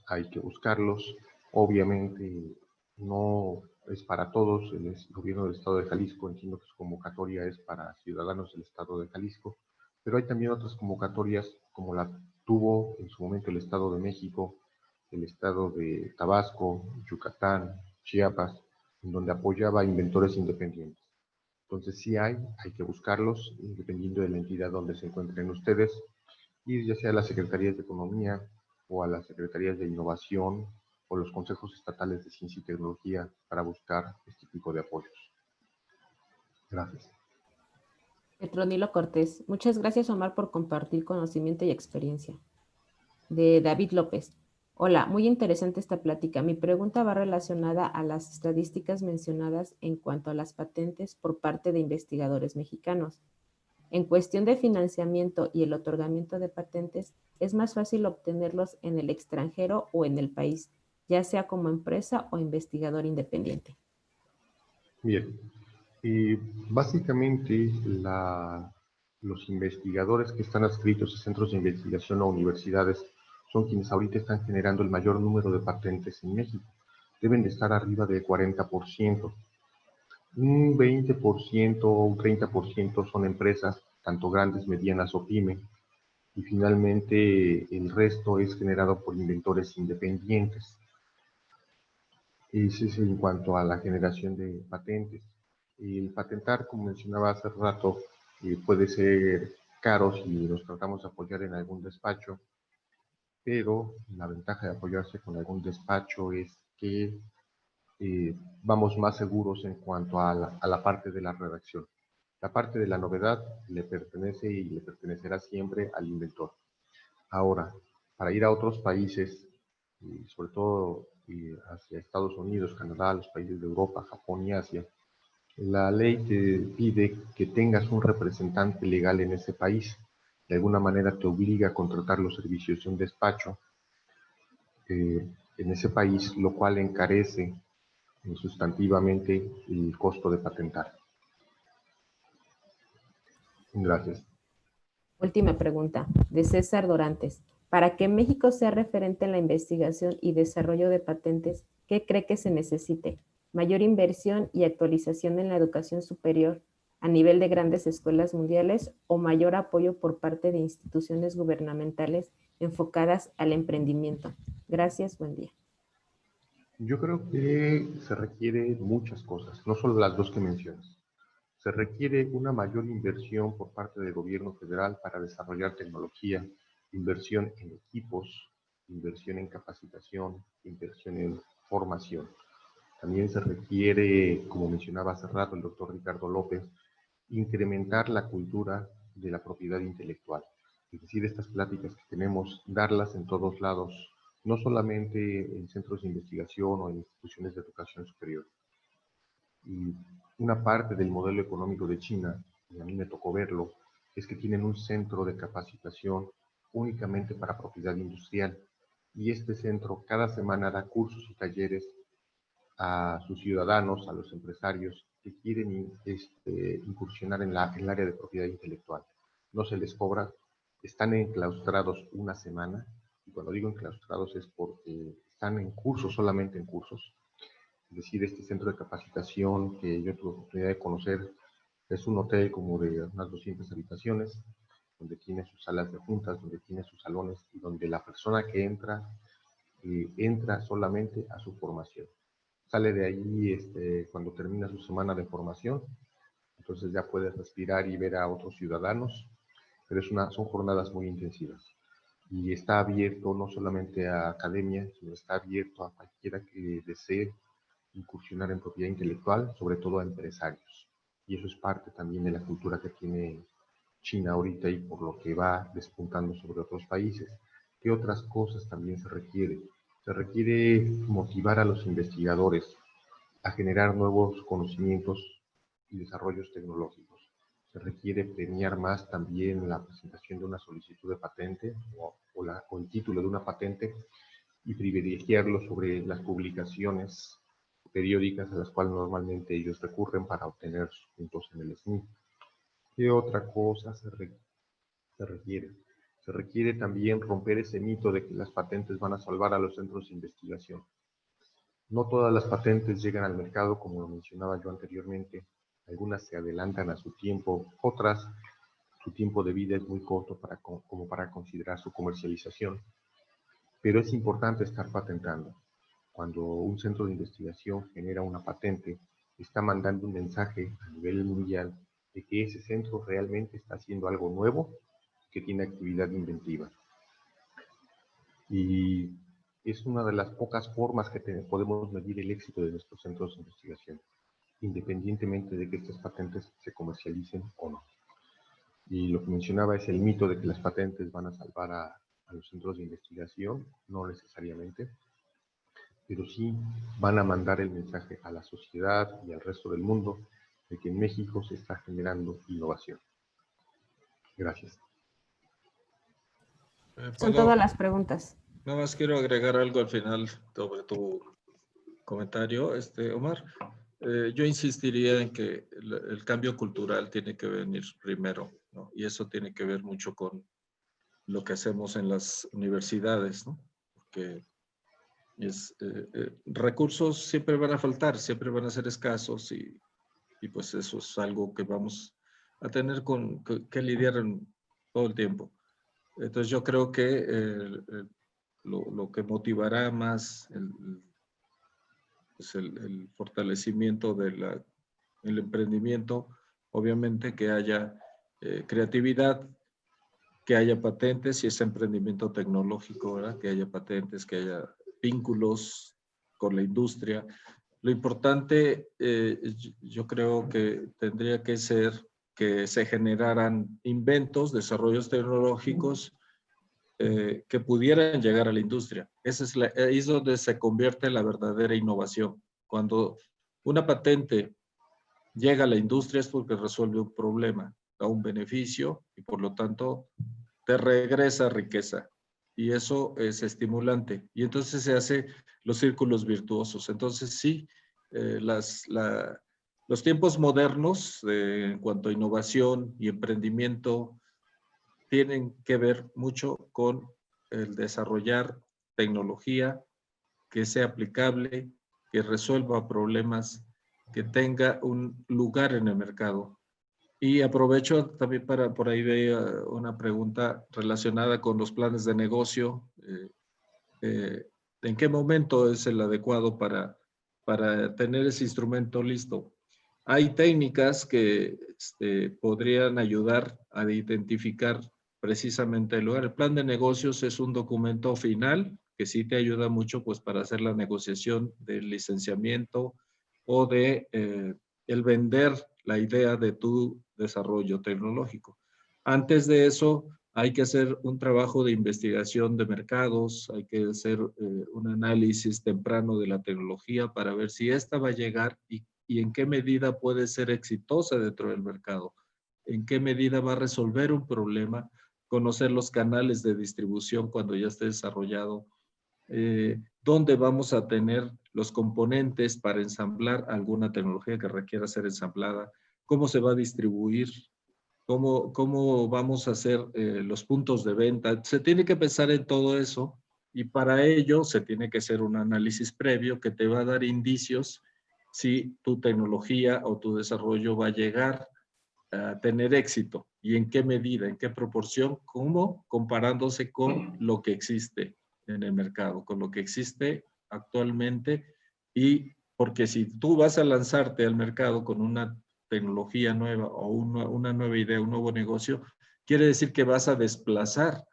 hay que buscarlos. Obviamente no es para todos. El gobierno del estado de Jalisco, entiendo que su convocatoria es para ciudadanos del estado de Jalisco, pero hay también otras convocatorias como la tuvo en su momento el estado de México, el estado de Tabasco, Yucatán, Chiapas, en donde apoyaba a inventores independientes. Entonces sí hay que buscarlos, dependiendo de la entidad donde se encuentren ustedes, ir ya sea a las secretarías de Economía o a las secretarías de Innovación o los consejos estatales de ciencia y tecnología para buscar este tipo de apoyos. Gracias. Petronilo Cortés. Muchas gracias, Omar, por compartir conocimiento y experiencia. De David López. Hola, muy interesante esta plática. Mi pregunta va relacionada a las estadísticas mencionadas en cuanto a las patentes por parte de investigadores mexicanos. En cuestión de financiamiento y el otorgamiento de patentes, es más fácil obtenerlos en el extranjero o en el país, ya sea como empresa o investigador independiente. Bien, básicamente los investigadores que están adscritos a centros de investigación o universidades son quienes ahorita están generando el mayor número de patentes en México. Deben de estar arriba del 40%. Un 20% o un 30% son empresas, tanto grandes, medianas o pyme, y finalmente el resto es generado por inventores independientes. Ese es en cuanto a la generación de patentes. El patentar, como mencionaba hace rato, puede ser caro si nos tratamos de apoyar en algún despacho, pero la ventaja de apoyarse con algún despacho es que vamos más seguros en cuanto a la parte de la redacción. La parte de la novedad le pertenece y le pertenecerá siempre al inventor. Ahora, para ir a otros países, sobre todo hacia Estados Unidos, Canadá, los países de Europa, Japón y Asia, la ley te pide que tengas un representante legal en ese país. De alguna manera te obliga a contratar los servicios de un despacho en ese país, lo cual encarece sustantivamente el costo de patentar. Gracias. Última pregunta, de César Dorantes. Para que México sea referente en la investigación y desarrollo de patentes, ¿qué cree que se necesite? ¿Mayor inversión y actualización en la educación superior a nivel de grandes escuelas mundiales o mayor apoyo por parte de instituciones gubernamentales enfocadas al emprendimiento? Gracias, buen día. Yo creo que se requiere muchas cosas, no solo las dos que mencionas. Se requiere una mayor inversión por parte del gobierno federal para desarrollar tecnología, inversión en equipos, inversión en capacitación, inversión en formación. También se requiere, como mencionaba hace rato el doctor Ricardo López, incrementar la cultura de la propiedad intelectual. Es decir, estas pláticas que tenemos, darlas en todos lados, no solamente en centros de investigación o en instituciones de educación superior. Y una parte del modelo económico de China, y a mí me tocó verlo, es que tienen un centro de capacitación únicamente para propiedad industrial. Y este centro cada semana da cursos y talleres a sus ciudadanos, a los empresarios que quieren incursionar en el área de propiedad intelectual. No se les cobra, están enclaustrados una semana, y cuando digo enclaustrados es porque están en cursos, solamente en cursos. Es decir, este centro de capacitación que yo tuve oportunidad de conocer es un hotel como de unas 200 habitaciones, donde tiene sus salas de juntas, donde tiene sus salones y donde la persona que entra, entra solamente a su formación. Sale de ahí cuando termina su semana de formación, entonces ya puede respirar y ver a otros ciudadanos, pero son jornadas muy intensivas. Y está abierto no solamente a academia, sino está abierto a cualquiera que desee incursionar en propiedad intelectual, sobre todo a empresarios. Y eso es parte también de la cultura que tiene China ahorita y por lo que va despuntando sobre otros países. ¿Qué otras cosas también se requiere? Se requiere motivar a los investigadores a generar nuevos conocimientos y desarrollos tecnológicos. Se requiere premiar más también la presentación de una solicitud de patente o el título de una patente y privilegiarlo sobre las publicaciones periódicas a las cuales normalmente ellos recurren para obtener sus puntos en el SNI. ¿Qué otra cosa se requiere? Se requiere también romper ese mito de que las patentes van a salvar a los centros de investigación. No todas las patentes llegan al mercado, como lo mencionaba yo anteriormente. Algunas se adelantan a su tiempo, otras su tiempo de vida es muy corto como para considerar su comercialización. Pero es importante estar patentando. Cuando un centro de investigación genera una patente, está mandando un mensaje a nivel mundial de que ese centro realmente está haciendo algo nuevo, que tiene actividad inventiva. Y es una de las pocas formas que podemos medir el éxito de nuestros centros de investigación, independientemente de que estas patentes se comercialicen o no. Y lo que mencionaba es el mito de que las patentes van a salvar a los centros de investigación, no necesariamente, pero sí van a mandar el mensaje a la sociedad y al resto del mundo de que en México se está generando innovación. Gracias. Son todas las preguntas. Nada más quiero agregar algo al final sobre tu comentario, Omar. Yo insistiría en que el cambio cultural tiene que venir primero, ¿no? Y eso tiene que ver mucho con lo que hacemos en las universidades, ¿no? Porque recursos siempre van a faltar, siempre van a ser escasos y pues eso es algo que vamos a tener que lidiar todo el tiempo. Entonces yo creo que lo que motivará más el fortalecimiento del emprendimiento, obviamente que haya creatividad, que haya patentes, si es emprendimiento tecnológico, ¿verdad? Que haya patentes, que haya vínculos con la industria. Lo importante, yo creo que tendría que ser que se generaran inventos, desarrollos tecnológicos que pudieran llegar a la industria. Ahí es donde se convierte la verdadera innovación. Cuando una patente llega a la industria es porque resuelve un problema, da un beneficio y por lo tanto te regresa riqueza. Y eso es estimulante. Y entonces se hacen los círculos virtuosos. Entonces sí, los tiempos modernos en cuanto a innovación y emprendimiento tienen que ver mucho con el desarrollar tecnología que sea aplicable, que resuelva problemas, que tenga un lugar en el mercado. Y aprovecho también para, por ahí veo una pregunta relacionada con los planes de negocio. ¿En qué momento es el adecuado para tener ese instrumento listo? Hay técnicas que podrían ayudar a identificar precisamente el lugar. El plan de negocios es un documento final que sí te ayuda mucho pues para hacer la negociación del licenciamiento o de el vender la idea de tu desarrollo tecnológico. Antes de eso, hay que hacer un trabajo de investigación de mercados, hay que hacer un análisis temprano de la tecnología para ver si esta va a llegar y en qué medida puede ser exitosa dentro del mercado, en qué medida va a resolver un problema, conocer los canales de distribución cuando ya esté desarrollado, dónde vamos a tener los componentes para ensamblar alguna tecnología que requiera ser ensamblada, cómo se va a distribuir, cómo vamos a hacer los puntos de venta. Se tiene que pensar en todo eso y para ello se tiene que hacer un análisis previo que te va a dar indicios si tu tecnología o tu desarrollo va a llegar a tener éxito y en qué medida, en qué proporción, cómo comparándose con lo que existe en el mercado, con lo que existe actualmente. Y porque si tú vas a lanzarte al mercado con una tecnología nueva o una nueva idea, un nuevo negocio, quiere decir que vas a desplazar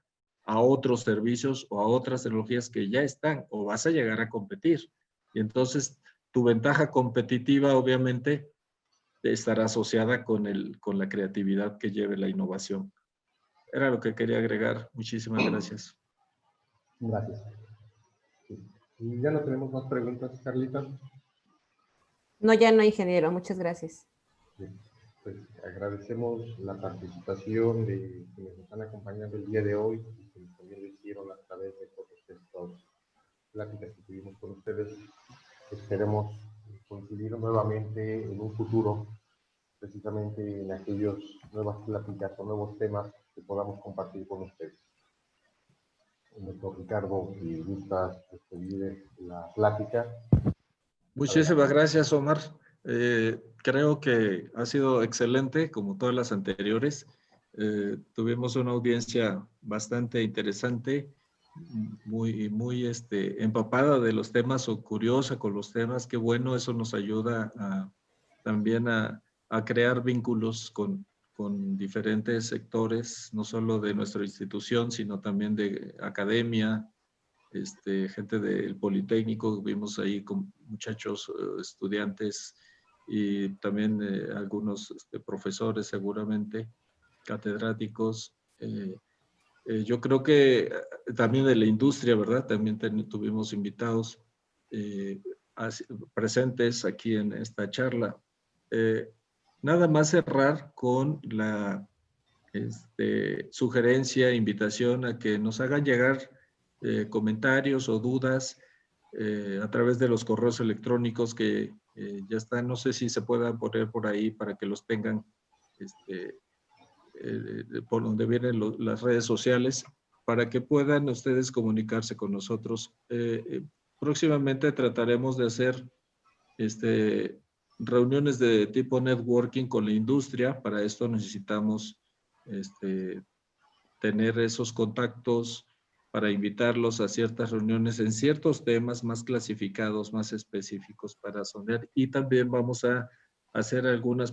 a otros servicios o a otras tecnologías que ya están o vas a llegar a competir. Y entonces tu ventaja competitiva obviamente estará asociada con la creatividad que lleve la innovación. Era lo que quería agregar. Muchísimas gracias. Gracias. Sí. Y ya no tenemos más preguntas, Carlita. No, ya no, ingeniero. Muchas gracias. Bien. Pues agradecemos la participación de quienes nos están acompañando el día de hoy y quienes también lo hicieron a través de todas estas pláticas que tuvimos con ustedes. Esperemos coincidir nuevamente en un futuro, precisamente en aquellas nuevas pláticas o nuevos temas que podamos compartir con ustedes. Doctor Ricardo, si gusta despedir la plática. Muchísimas gracias, Omar. Creo que ha sido excelente, como todas las anteriores. Tuvimos una audiencia bastante interesante, muy empapada de los temas o curiosa con los temas. Qué bueno, eso nos ayuda también a crear vínculos con diferentes sectores, no solo de nuestra institución, sino también de academia, gente del Politécnico, vimos ahí con muchachos, estudiantes y también algunos profesores seguramente, catedráticos. Yo creo que también de la industria, ¿verdad? También tuvimos invitados presentes aquí en esta charla. Nada más cerrar con la sugerencia, invitación a que nos hagan llegar comentarios o dudas a través de los correos electrónicos que ya están. No sé si se puedan poner por ahí para que los tengan por donde vienen las redes sociales, para que puedan ustedes comunicarse con nosotros. Próximamente trataremos de hacer reuniones de tipo networking con la industria. Para esto necesitamos tener esos contactos para invitarlos a ciertas reuniones en ciertos temas más clasificados, más específicos para sonar. Y también vamos a hacer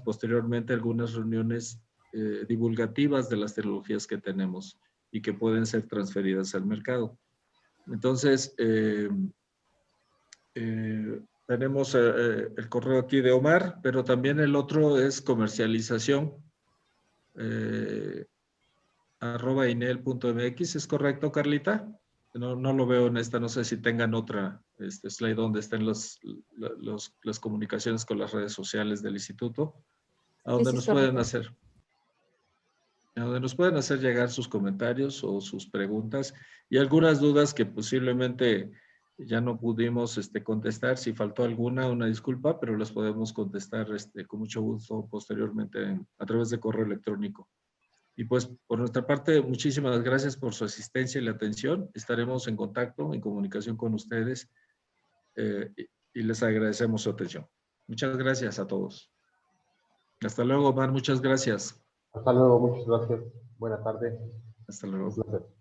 posteriormente algunas reuniones divulgativas de las tecnologías que tenemos y que pueden ser transferidas al mercado. Entonces, tenemos el correo aquí de Omar, pero también el otro es comercialización @inel.mx. ¿Es correcto, Carlita? No lo veo en esta, no sé si tengan otra slide donde estén las comunicaciones con las redes sociales del instituto, a donde nos pueden hacer llegar sus comentarios o sus preguntas y algunas dudas que posiblemente ya no pudimos contestar. Si faltó alguna, una disculpa, pero las podemos contestar con mucho gusto posteriormente a través de correo electrónico. Y pues por nuestra parte, muchísimas gracias por su asistencia y la atención. Estaremos en contacto, en comunicación con ustedes y les agradecemos su atención. Muchas gracias a todos. Hasta luego, Omar. Muchas gracias. Hasta luego, muchas gracias. Buena tarde. Hasta luego. Un placer.